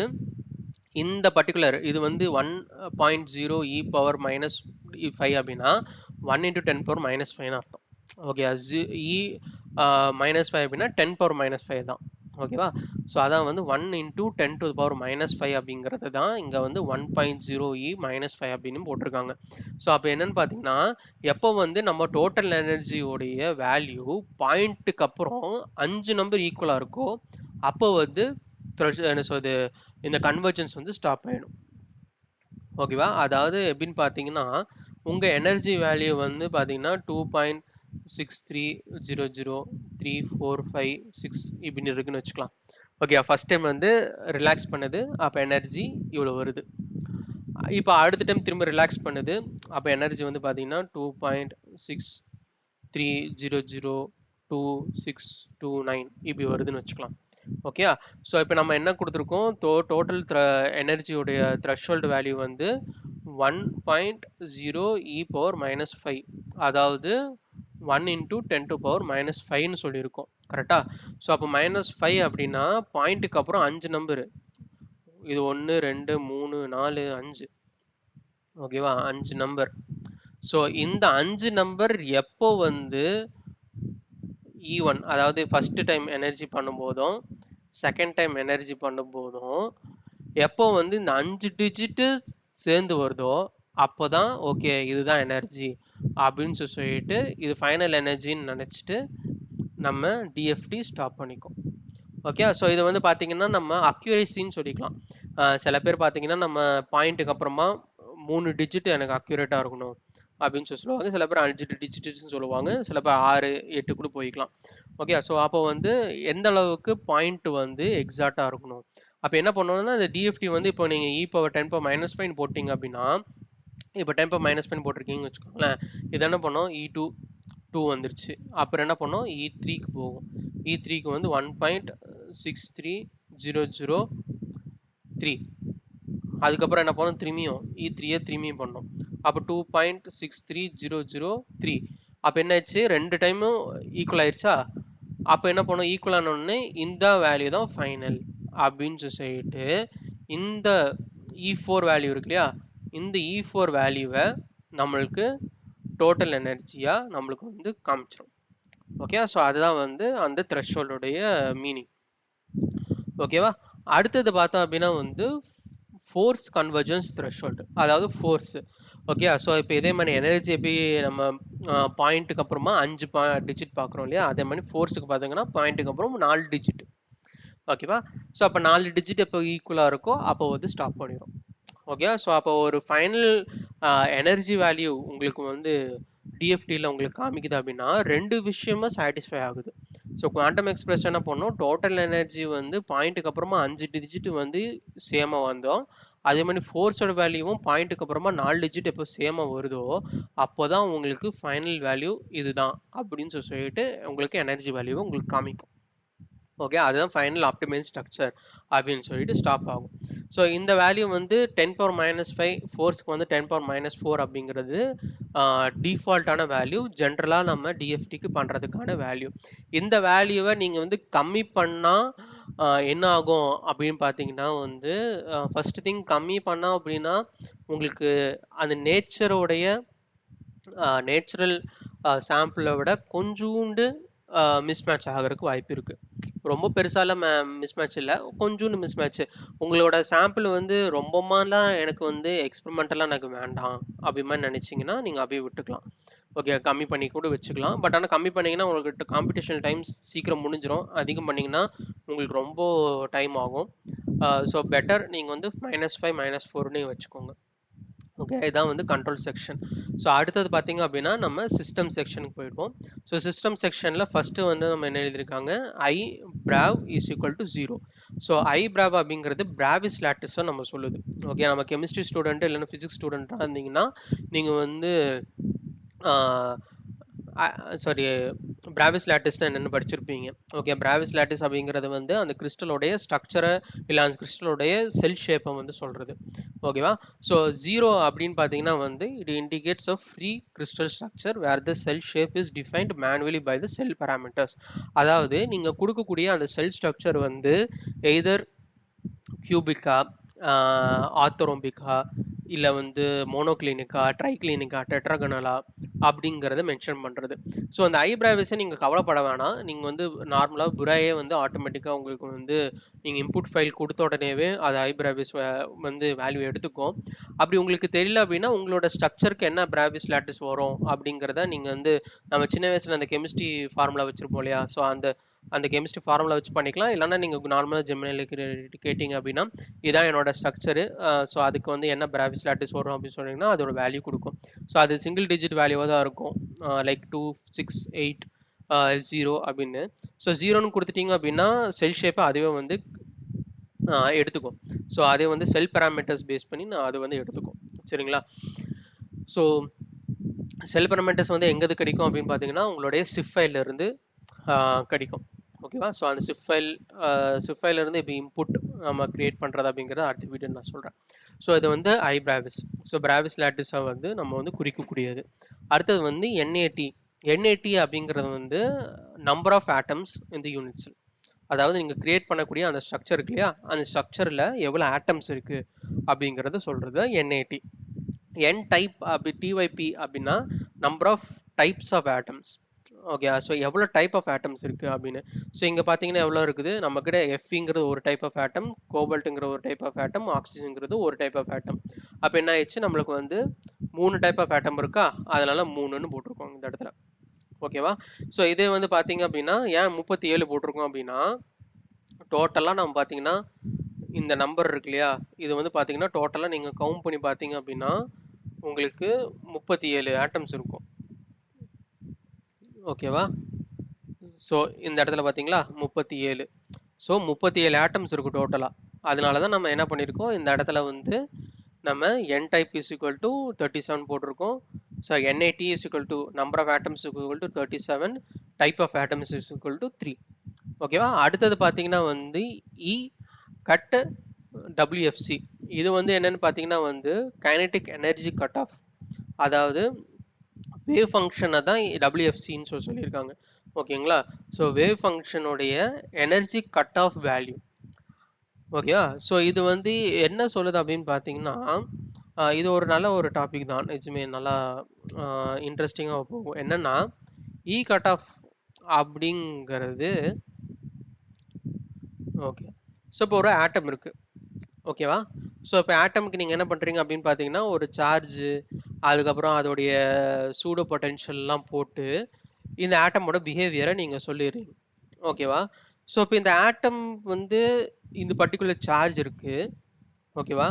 இந்த பர்டிகுலர் இது வந்து 1.0 e பவர் மைனஸ் 5 அப்படின்னா 1 into 10 பவர் மைனஸ் 5 அர்த்தம். ஓகே, e மைனஸ் 5 அப்படின்னா 10 பவர் மைனஸ் 5 தான். ஓகேவா? ஸோ அதான் வந்து 1 into 10 to the power minus 5 அப்படிங்கிறது தான் இங்கே வந்து 1.0 e minus 5 அப்படின்னு போட்டிருக்காங்க. ஸோ அப்போ என்னன்னு பார்த்தீங்கன்னா எப்போ வந்து நம்ம டோட்டல் எனர்ஜியோடைய வேல்யூ பாயிண்ட்டுக்கு அப்புறம் 5 நம்பர் ஈக்குவலாக இருக்கோ அப்போ வந்து என்ன சொல்றது இந்த கன்வர்ஜென்ஸ் வந்து ஸ்டாப் ஆகிடும். ஓகேவா? அதாவது எப்படின்னு பார்த்தீங்கன்னா உங்கள் எனர்ஜி வேல்யூ வந்து பார்த்தீங்கன்னா 2.63003456 இப்படின்னு இருக்குன்னு வச்சுக்கலாம். ஓகே, ஃபர்ஸ்ட் டைம் வந்து ரிலாக்ஸ் பண்ணுது, அப்போ எனர்ஜி இவ்வளோ வருது. இப்போ அடுத்த டைம் திரும்ப ரிலாக்ஸ் பண்ணுது, அப்போ எனர்ஜி வந்து பார்த்தீங்கன்னா 2.63002629 இப்படி வருதுன்னு வச்சுக்கலாம். ஓகே, ஸோ இப்போ நம்ம என்ன கொடுத்துருக்கோம், டோட்டல் எனர்ஜியோடைய த்ரெஷோல்டு வேல்யூ வந்து 1.0 e பவர் மைனஸ் 5, அதாவது 1 into 10 to power minus 5ன்னு சொல்லியிருக்கோம். கரெக்டா? ஸோ அப்போ -5 அப்படின்னா பாயிண்ட்டுக்கு அப்புறம் 5 நம்பரு, இது 1 2 3 4 5. ஓகேவா? 5 நம்பர். ஸோ இந்த 5 நம்பர் எப்போ வந்து E1 அதாவது ஃபர்ஸ்ட் டைம் எனர்ஜி பண்ணும்போதும் செகண்ட் டைம் எனர்ஜி பண்ணும்போதும் எப்போ வந்து இந்த 5 டிஜிட்டு சேர்ந்து வருதோ அப்போதான் ஓகே இதுதான் எனர்ஜி அப்படின்னு சொல்லிட்டு இது ஃபைனல் எனர்ஜின்னு நினச்சிட்டு நம்ம டிஎஃப்டி ஸ்டாப் பண்ணிக்கும். ஓகே, ஸோ இது வந்து பார்த்தீங்கன்னா நம்ம அக்யூரேசின்னு சொல்லிக்கலாம். சில பேர் பார்த்தீங்கன்னா நம்ம பாயிண்ட்டுக்கு அப்புறமா 3 டிஜிட் எனக்கு அக்யூரேட்டாக இருக்கணும் அப்படின்னு சொல்லுவாங்க. சில பேர் 5 டிஜிட்ஸ்ன்னு சொல்லுவாங்க. சில பேர் 6 8 கூட போய்க்கலாம். ஓகே, ஸோ அப்போ வந்து எந்த அளவுக்கு பாயிண்ட் வந்து எக்ஸாக்டாக இருக்கணும். அப்போ என்ன பண்ணணும்னா இந்த டிஎஃப்டி வந்து இப்போ நீங்கள் இ பவர் 10 பவர் மைனஸ் 5 போட்டிங்க அப்படின்னா இப்போ 10 பவர் மைனஸ் 5 போட்டிருக்கீங்கன்னு வச்சுக்கோங்களேன். இது என்ன பண்ணோம், E2 2 வந்துருச்சு. அப்புறம் என்ன பண்ணோம், E3க்கு போகும். E3க்கு வந்து 1.63003. அதுக்கப்புறம் என்ன பண்ணோம், திரும்பியும் E3யை திரும்பியும் பண்ணோம். அப்போ 2.63003. அப்போ என்ன ஆச்சு, 2 டைமும் ஈக்குவல் ஆயிடுச்சா. அப்போ என்ன பண்ணோம், ஈக்குவல் ஆனோடனே இந்த வேல்யூ தான் ஃபைனல் அப்படின்னு சொல்லிட்டு இந்த E4 வேல்யூ இருக்கு இல்லையா, இந்த E4 வேல்யூவை நம்மளுக்கு டோட்டல் எனர்ஜியா நம்மளுக்கு வந்து காமிச்சிடும். ஓகே, ஸோ அதுதான் வந்து அந்த த்ரெஷோல்டுடைய மீனிங். ஓகேவா? அடுத்தது பார்த்தோம் அப்படின்னா வந்து ஃபோர்ஸ் கன்வர்ஜென்ஸ் த்ரெஷோல்டு, அதாவது ஃபோர்ஸ். ஓகே, ஸோ இப்போ இதே மாதிரி எனர்ஜி எப்படி நம்ம பாயிண்ட்டுக்கு அப்புறமா 5 டிஜிட் பார்க்குறோம் இல்லையா, அதே மாதிரி ஃபோர்ஸுக்கு பார்த்தீங்கன்னா பாயிண்ட்டுக்கு அப்புறம் 4 டிஜிட். ஓகேவா? ஸோ அப்போ 4 டிஜிட் எப்போ ஈக்குவலாக இருக்கோ அப்போ வந்து ஸ்டாப் பண்ணிடும். ஓகே, ஸோ அப்போ ஒரு ஃபைனல் எனர்ஜி வேல்யூ உங்களுக்கு வந்து டிஎஃப்டியில் உங்களுக்கு காமிக்குது அப்படின்னா 2 விஷயமும் சாட்டிஸ்ஃபை ஆகுது. ஸோ குவாண்டம் எக்ஸ்பிரஸ் என்ன பண்ணோம், டோட்டல் எனர்ஜி வந்து பாயிண்ட்டுக்கு அப்புறமா 5 டிஜிட் வந்து சேமாக வந்தோம். அதே மாதிரி ஃபோர்ஸோட வேல்யூவும் பாயிண்ட்டுக்கு அப்புறமா 4 டிஜிட் எப்போ சேமாக வருதோ அப்போ தான் உங்களுக்கு ஃபைனல் வேல்யூ இதுதான் அப்படின்னு சொல்லிட்டு உங்களுக்கு எனர்ஜி வேல்யூவை உங்களுக்கு காமிக்கும். ஓகே, அதுதான் ஃபைனல் ஆப்டிமைஸ் ஸ்ட்ரக்சர் அப்படின்னு சொல்லிட்டு ஸ்டாப் ஆகும். ஸோ இந்த வேல்யூ வந்து 10 பவர் மைனஸ் 5, ஃபோர்ஸ்க்கு வந்து 10 பவர் மைனஸ் 4 அப்படிங்கிறது டிஃபால்ட்டான வேல்யூ, ஜென்ரலாக நம்ம டிஎஃப்டிக்கு பண்ணுறதுக்கான வேல்யூ. இந்த வேல்யூவை நீங்கள் வந்து கம்மி பண்ணால் என்ன ஆகும் அப்படின்னு பார்த்தீங்கன்னா வந்து ஃபர்ஸ்ட் திங் கம்மி பண்ணால் அப்படின்னா உங்களுக்கு அந்த நேச்சுரல் சாம்பிளை விட கொஞ்சோண்டு மிஸ்மேட்ச் ஆகிறதுக்கு வாய்ப்பு இருக்குது. ரொம்ப பெருசாலாம் மிஸ்மேட்ச் இல்லை, கொஞ்சோண்டு மிஸ்மேட்ச். உங்களோட சாம்பிள் வந்து ரொம்பமாலாம் எனக்கு வந்து எக்ஸ்பெரிமெண்டலாக எனக்கு வேண்டாம் அப்படி மாதிரி நினச்சிங்கன்னா நீங்கள் அப்படியே விட்டுக்கலாம். ஓகே, கம்மி பண்ணி கூட வச்சுக்கலாம். பட் ஆனால் கம்மி பண்ணிங்கன்னா உங்களுக்கு காம்படிஷன் டைம் சீக்கிரம் முடிஞ்சிடும். அதிகம் பண்ணிங்கன்னா உங்களுக்கு ரொம்ப டைம் ஆகும். ஸோ பெட்டர் நீங்கள் வந்து -5 -4 வச்சுக்கோங்க. ஓகே, இதான் வந்து கண்ட்ரோல் செக்ஷன். ஸோ அடுத்தது பார்த்தீங்க அப்படின்னா நம்ம சிஸ்டம் செக்ஷனுக்கு போயிடுவோம். ஸோ சிஸ்டம் செக்ஷனில் ஃபஸ்ட்டு வந்து நம்ம என்ன எழுதியிருக்காங்க, I brav is equal to 0. So I brav அப்படிங்கிறது பிராவிஸ் லாட்டிஸை நம்ம சொல்லுது. ஓகே, நம்ம கெமிஸ்ட்ரி ஸ்டூடெண்ட் இல்லைன்னா ஃபிசிக்ஸ் ஸ்டூடெண்ட்டாக இருந்தீங்கன்னா நீங்கள் வந்து சாரி பிராவிஸ் லாட்டிஸ்னா என்னென்னு படிச்சிருப்பீங்க. ஓகே, பிராவிஸ் லாட்டிஸ் அப்படிங்கிறது வந்து அந்த கிறிஸ்டலோடைய ஸ்ட்ரக்சரை இல்லை அந்த கிறிஸ்டலோடைய செல் ஷேப்பை வந்து சொல்கிறது. ஓகேவா? ஸோ 0 அப்படின்னு பார்த்தீங்கன்னா வந்து it indicates a free crystal structure where the cell shape is defined manually by the cell parameters. அதாவது நீங்கள் கொடுக்கக்கூடிய அந்த செல் ஸ்ட்ரக்சர் வந்து எய்தர் கியூபிக்கா, ஆர்த்தோரோம்பிக்கா, இல்லை வந்து மோனோக்ளினிக்கா, ட்ரைக்ளினிக்கா, டெட்ராகனலா அப்படிங்கிறத மென்ஷன் பண்ணுறது. ஸோ அந்த ஐப்ராவிஸை நீங்கள் கவலைப்பட வேணாம். நீங்கள் வந்து நார்மலாக புராயே வந்து ஆட்டோமேட்டிக்காக உங்களுக்கு வந்து நீங்கள் இன்புட் ஃபைல் கொடுத்த உடனேவே அது ஐப்ராவிஸ் வந்து வேல்யூ எடுத்துக்கும். அப்படி உங்களுக்கு தெரியல அப்படின்னா உங்களோட ஸ்ட்ரக்சருக்கு என்ன பிராவிஸ் லாட்டிஸ் வரும் அப்படிங்கிறத நீங்கள் வந்து நம்ம சின்ன வயசில் அந்த கெமிஸ்ட்ரி ஃபார்முலா வச்சுருப்போம் இல்லையா, ஸோ அந்த கெமிஸ்ட்ரி ஃபார்முலா வச்சு பண்ணிக்கலாம். இல்லைன்னா நீங்கள் நார்மலாக ஜெமினியில் கேட்டிங்க அப்படின்னா இதான் என்னோட ஸ்ட்ரக்சரு, ஸோ அதுக்கு வந்து என்ன பிராவிஸ் லாட்டிஸ் வரும் அப்படின்னு சொன்னீங்கன்னா அதோட வேல்யூ கொடுக்கும். ஸோ அது சிங்கிள் டிஜிட் வேல்யூவாக தான் இருக்கும், லைக் 2, 6, 8, 0 அப்படின்னு. ஸோ 0ன்னு கொடுத்துட்டீங்க அப்படின்னா செல் ஷேப்பை அதுவே வந்து எடுத்துக்கும். ஸோ அதே வந்து செல் பேராமீட்டர்ஸ் பேஸ் பண்ணி நான் அது வந்து எடுத்துக்கும். சரிங்களா? ஸோ செல் பேராமீட்டர்ஸ் வந்து எங்கேது கிடைக்கும் அப்படின்னு பார்த்தீங்கன்னா உங்களுடைய சிப் ஃபைல்ல இருந்து கிடைக்கும். ஓகேவா? ஸோ அந்த சிப் ஃபைல்ல இருந்து இப்போ இன்புட் நம்ம கிரியேட் பண்ணுறது அப்படிங்கிறத அடுத்த வீடியோ நான் சொல்கிறேன். ஸோ இது வந்து ஐ பிராவிஸ். ஸோ பிராவிஸ் லாட்டிஸை வந்து நம்ம வந்து குறிக்கக்கூடியது. அடுத்தது வந்து என்ஏடி அப்படிங்கிறது வந்து நம்பர் ஆஃப் ஆட்டம்ஸ் இந்த யூனிட்ஸ். அதாவது நீங்கள் கிரியேட் பண்ணக்கூடிய அந்த ஸ்ட்ரக்சர் இருக்கு இல்லையா, அந்த ஸ்ட்ரக்சரில் எவ்வளோ ஆட்டம்ஸ் இருக்குது அப்படிங்கிறத சொல்கிறது என்ஏடி. என் டைப் அப்படி டிஒய்பி அப்படின்னா number of types of atoms. Okay, so எவ்வளோ டைப் ஆஃப் ஆட்டம்ஸ் இருக்குது அப்படின்னு. ஸோ இங்கே பார்த்தீங்கன்னா எவ்வளோ இருக்குது, நம்மக்கிட்ட எஃப்ங்கிறது ஒரு டைப் ஆஃப் ஆட்டம், கோபால்ட்டுங்கிற ஒரு டைப் ஆஃப் ஆட்டம், ஆக்சிஜன்ங்கிறது ஒரு டைப் ஆஃப் ஆட்டம். அப்போ என்ன ஆயிடுச்சு, நம்மளுக்கு வந்து 3 டைப் ஆஃப் ஆட்டம் இருக்கா, அதனால 3ன்னு போட்டிருக்கோம் இந்த இடத்துல. ஓகேவா? ஸோ இதே வந்து பார்த்தீங்க அப்படின்னா ஏன் 37 போட்டிருக்கோம் அப்படின்னா டோட்டலாக நம்ம பார்த்தீங்கன்னா இந்த நம்பர் இருக்கு இல்லையா, இது வந்து பார்த்தீங்கன்னா டோட்டலாக நீங்கள் கவுண்ட் பண்ணி பார்த்தீங்க அப்படின்னா உங்களுக்கு 37 ஆட்டம்ஸ் இருக்கும். ஓகேவா? ஸோ இந்த இடத்துல பார்த்தீங்களா 37. ஸோ 37 ஆட்டம்ஸ் இருக்கும் டோட்டலாக. அதனால தான் நம்ம என்ன பண்ணியிருக்கோம், இந்த இடத்துல வந்து நம்ம n type is equal to 37 போட்டிருக்கோம். So NAT is equal to number of atoms equal to 37, type of atoms is equal to 3. ஓகேவா? அடுத்தது பார்த்தீங்கன்னா வந்து இ கட் WFC. இது வந்து என்னன்னு பார்த்தீங்கன்னா வந்து கைனடிக் எனர்ஜி கட் ஆஃப். அதாவது வேவ் ஃபங்க்ஷனை தான் WFCன்னு சொல்லியிருக்காங்க. ஓகேங்களா? ஸோ வேவ் ஃபங்க்ஷனுடைய எனர்ஜி கட் ஆஃப் வேல்யூ. ஓகேவா? ஸோ இது வந்து என்ன சொல்லுது அப்படின்னு பார்த்தீங்கன்னா இது ஒரு நல்ல ஒரு டாபிக் தான், நிஜமே நல்லா இன்ட்ரெஸ்டிங்காக போகும். என்னன்னா இ கட் ஆஃப் அப்படிங்கிறது ஓகே. ஸோ இப்போ ஒரு ஆட்டம் இருக்குது. ஓகேவா? ஸோ இப்போ ஆட்டமுக்கு நீங்கள் என்ன பண்ணுறீங்க அப்படின்னு பார்த்தீங்கன்னா ஒரு சார்ஜு, அதுக்கப்புறம் அதோடைய சூடோ பொட்டென்ஷியல்லாம் போட்டு இந்த ஆட்டமோட பிஹேவியரை நீங்கள் சொல்லிடுறீங்க. ஓகேவா? ஸோ இப்போ இந்த ஆட்டம் வந்து இந்த பர்டிகுலர் சார்ஜ் இருக்குது. ஓகேவா?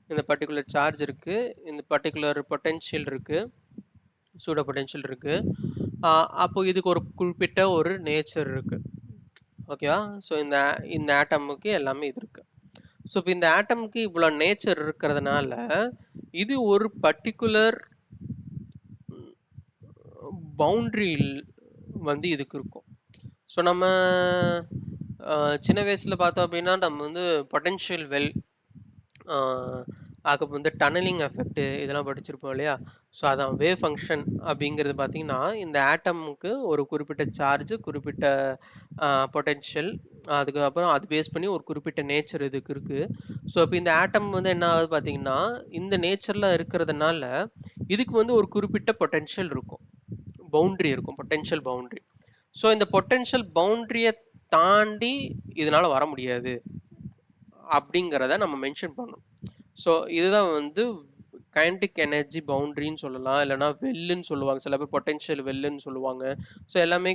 இந்த பர்டிகுலர் சார்ஜ் இருக்குது, இந்த பர்டிகுலர் பொட்டென்ஷியல் இருக்குது, சூடோ பொட்டென்ஷியல் இருக்குது. அப்போ இதுக்கு ஒரு குறிப்பிட்ட ஒரு நேச்சர் இருக்குது. ஓகேவா? ஸோ இந்த ஆட்டமுக்கு எல்லாமே இது இருக்குது. ஸோ இப்போ இந்த ஆட்டமுக்கு இவ்வளோ நேச்சர் இருக்கிறதுனால இது ஒரு பர்டிகுலர் பவுண்ட்ரி வந்து இதுக்கு இருக்கும். ஸோ நம்ம சின்ன வயசில் பார்த்தோம் அப்படின்னா நம்ம வந்து பொட்டென்ஷியல் வெல், அதுக்கு வந்து டனலிங் எஃபெக்ட் இதெல்லாம் படிச்சிருப்போம் இல்லையா. ஸோ அதான் வேவ் ஃபங்க்ஷன் அப்படிங்கிறது பார்த்தீங்கன்னா இந்த ஆட்டமுக்கு ஒரு குறிப்பிட்ட சார்ஜ், குறிப்பிட்ட பொட்டென்ஷியல், அதுக்கப்புறம் அது பேஸ் பண்ணி ஒரு குறிப்பிட்ட நேச்சர் இதுக்கு இருக்குது. ஸோ இப்போ இந்த ஆட்டம் வந்து என்ன ஆகுது பார்த்தீங்கன்னா இந்த நேச்சரில் இருக்கிறதுனால இதுக்கு வந்து ஒரு குறிப்பிட்ட பொட்டென்ஷியல் இருக்கும், பவுண்ட்ரி இருக்கும், பொட்டென்ஷியல் பவுண்ட்ரி. ஸோ இந்த பொட்டென்ஷியல் பவுண்ட்ரியை தாண்டி இதனால வர முடியாது அப்படிங்கிறத நம்ம மென்ஷன் பண்ணணும். ஸோ இதுதான் வந்து கைனடிக் எனர்ஜி பவுண்டரின்னு சொல்லலாம், இல்லைனா வெல்லுன்னு சொல்லுவாங்க, சில பேர் பொட்டென்ஷியல் வெல்லுன்னு சொல்லுவாங்க. ஸோ எல்லாமே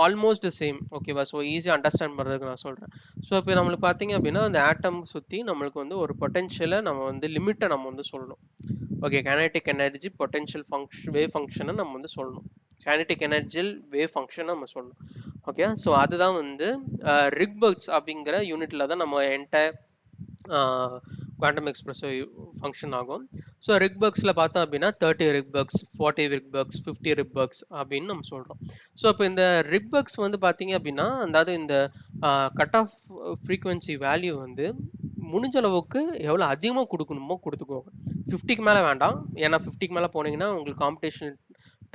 ஆல்மோஸ்ட் சேம். ஓகேவா? ஸோ ஈஸியாக அண்டர்ஸ்டாண்ட் பண்ணுறதுக்கு நான் சொல்கிறேன். ஸோ இப்போ நம்மளுக்கு பார்த்தீங்க அப்படின்னா அந்த ஆட்டம் சுற்றி நம்மளுக்கு வந்து ஒரு பொட்டென்ஷியலை நம்ம வந்து லிமிட்டை நம்ம வந்து சொல்லணும். Okay, kinetic energy potential function wave ஃபங்க்ஷனை நம்ம வந்து சொல்லணும். கைனடிக் எனர்ஜியல் வேவ் ஃபங்க்ஷனை நம்ம சொல்லணும். ஓகே, ஸோ அதுதான் வந்து ரிக்பர்க்ஸ் அப்படிங்கிற யூனிட்ல தான் நம்ம என்டையர் குவாண்டம் எக்ஸ்பிரசிவ் ஃபங்க்ஷன் ஆகும். ஸோ ரிக்பர்க்ஸில் பார்த்தோம் அப்படின்னா 30 ரிக்பர்க்ஸ், 40 ரிக்பர்க்ஸ், 50 ரிக்பர்க்ஸ் அப்படின்னு நம்ம சொல்கிறோம். ஸோ இப்போ இந்த ரிக்பர்க்ஸ் வந்து பார்த்தீங்க அப்படின்னா, அதாவது இந்த கட் ஆஃப் ஃப்ரீக்வன்சி வேல்யூ வந்து முடிஞ்ச அளவுக்கு எவ்வளோ அதிகமாக கொடுக்கணுமோ கொடுத்துக்கோங்க. 50க்கு மேலே வேண்டாம், ஏன்னா 50க்கு மேலே போனீங்கன்னா உங்களுக்கு காம்படிஷன்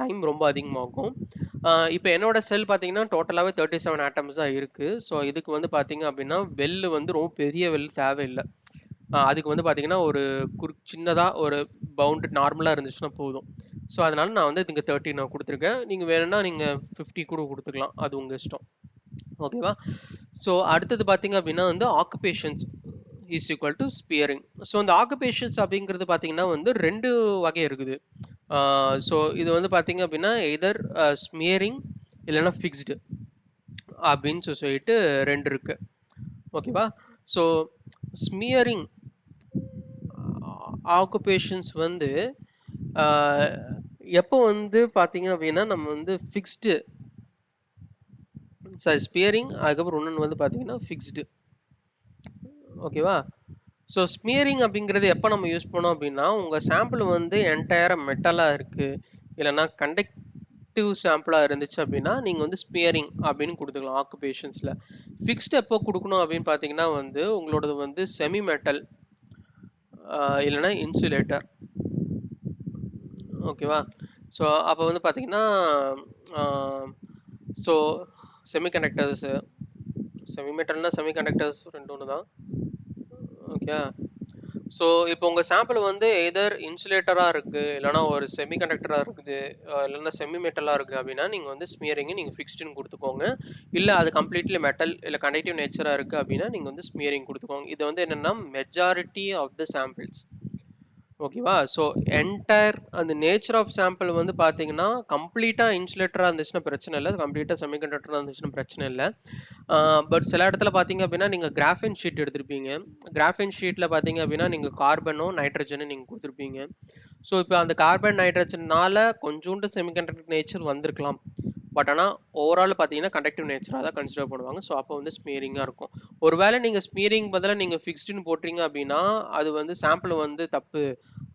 டைம் ரொம்ப அதிகமாகும். இப்போ என்னோட செல் பார்த்தீங்கன்னா டோட்டலாகவே 37 ஆட்டம்ஸ் தான் இருக்குது. ஸோ இதுக்கு வந்து பார்த்தீங்க அப்படின்னா வெல்லு வந்து ரொம்ப பெரிய வெல் தேவையில்லை. அதுக்கு வந்து பார்த்தீங்கன்னா ஒரு சின்னதாக ஒரு பவுண்டு நார்மலாக இருந்துச்சுன்னா போதும். ஸோ அதனால நான் வந்து இதுக்கு 30 நான் கொடுத்துருக்கேன். நீங்கள் வேணும்னா நீங்கள் 50 கூட கொடுத்துக்கலாம், அது உங்கள் இஷ்டம். ஓகேவா? ஸோ அடுத்தது பார்த்தீங்க அப்படின்னா வந்து occupations is equal to smearing. So இந்த ஆக்குபேஷன்ஸ் அப்படிங்கிறது பார்த்தீங்கன்னா வந்து 2 வகை இருக்குது. ஸோ இது வந்து பார்த்தீங்க அப்படின்னா எதர் ஸ்மியரிங் இல்லைன்னா ஃபிக்ஸ்டு அப்படின்னு சொல்லிட்டு 2 இருக்கு. ஓகேவா? ஸோ ஸ்மியரிங் ஆக்குபேஷன்ஸ் வந்து எப்போ வந்து பார்த்தீங்க அப்படின்னா நம்ம வந்து ஃபிக்ஸ்டு, சாரி ஸ்பியரிங், அதுக்கப்புறம் இன்னொன்று வந்து பார்த்தீங்கன்னா ஃபிக்ஸ்டு. ஓகேவா? ஸோ ஸ்மியரிங் அப்படிங்கிறது எப்போ நம்ம யூஸ் பண்ணோம் அப்படின்னா, உங்கள் சாம்பிள் வந்து என்டையராக மெட்டலாக இருக்குது இல்லைன்னா கண்டக்டிவ் சாம்பிளாக இருந்துச்சு அப்படின்னா நீங்கள் வந்து ஸ்மியரிங் அப்படின்னு கொடுத்துக்கலாம் ஆக்குபேஷன்ஸில். ஃபிக்ஸ்டு எப்போ கொடுக்கணும் அப்படின்னு பார்த்தீங்கன்னா வந்து உங்களோடது வந்து செமி மெட்டல் இல்லைன்னா இன்சுலேட்டர். ஓகேவா? ஸோ அப்போ வந்து பார்த்தீங்கன்னா ஸோ செமிகண்டக்டர்ஸு, செமிமெட்டல்னா செமிகண்டக்டர்ஸ் ரெண்டு ஒன்று தான். ஓகே, ஸோ இப்போ உங்கள் சாம்பிள் வந்து எதர் இன்சுலேட்டராக இருக்குது இல்லைனா ஒரு செமிகண்டக்டராக இருக்குது இல்லைன்னா செமி மெட்டலாக இருக்குது அப்படின்னா நீங்கள் வந்து ஸ்மியரிங்கு நீங்கள் ஃபிக்ஸ்டுன்னு கொடுத்துக்கோங்க. இல்லை அது கம்ப்ளீட்லி மெட்டல் இல்லை கண்டக்டிவ் நேச்சராக இருக்குது அப்படின்னா நீங்கள் வந்து ஸ்மியரிங் கொடுத்துக்கோங்க. இது வந்து என்னென்னா மெஜாரிட்டி ஆஃப் த சாம்பிள்ஸ். ஓகேவா? ஸோ என்டையர் அந்த நேச்சர் ஆஃப் சாம்பிள் வந்து பார்த்தீங்கன்னா கம்ப்ளீட்டாக இன்சுலேட்டராக இருந்துச்சுன்னா பிரச்சனை இல்லை, கம்ப்ளீட்டாக செமிகண்டக்டராக இருந்துச்சுன்னா பிரச்சனை இல்லை. பட் சில இடத்துல பார்த்தீங்க அப்படின்னா நீங்கள் கிராஃபைன் ஷீட் எடுத்திருப்பீங்க. கிராஃபைன் ஷீட்டில் பார்த்தீங்க அப்படின்னா நீங்கள் கார்பனோ நைட்ரஜனும் நீங்கள் கொடுத்துருப்பீங்க. ஸோ இப்போ அந்த கார்பன் நைட்ரஜனால கொஞ்சோண்டு செமிகண்டக்டர் நேச்சர் வந்திருக்கலாம். பட் ஆனால் ஓவரால் பார்த்தீங்கன்னா கண்டக்டிவ் நேச்சராக தான் கன்சிடர் பண்ணுவாங்க. ஸோ அப்போ வந்து ஸ்மியரிங்காக இருக்கும். ஒருவேளை நீங்கள் ஸ்மியரிங் பதிலாக நீங்கள் ஃபிக்ஸ்டுன்னு போட்டுறீங்க அப்படின்னா அது வந்து சாம்பிள் வந்து தப்பு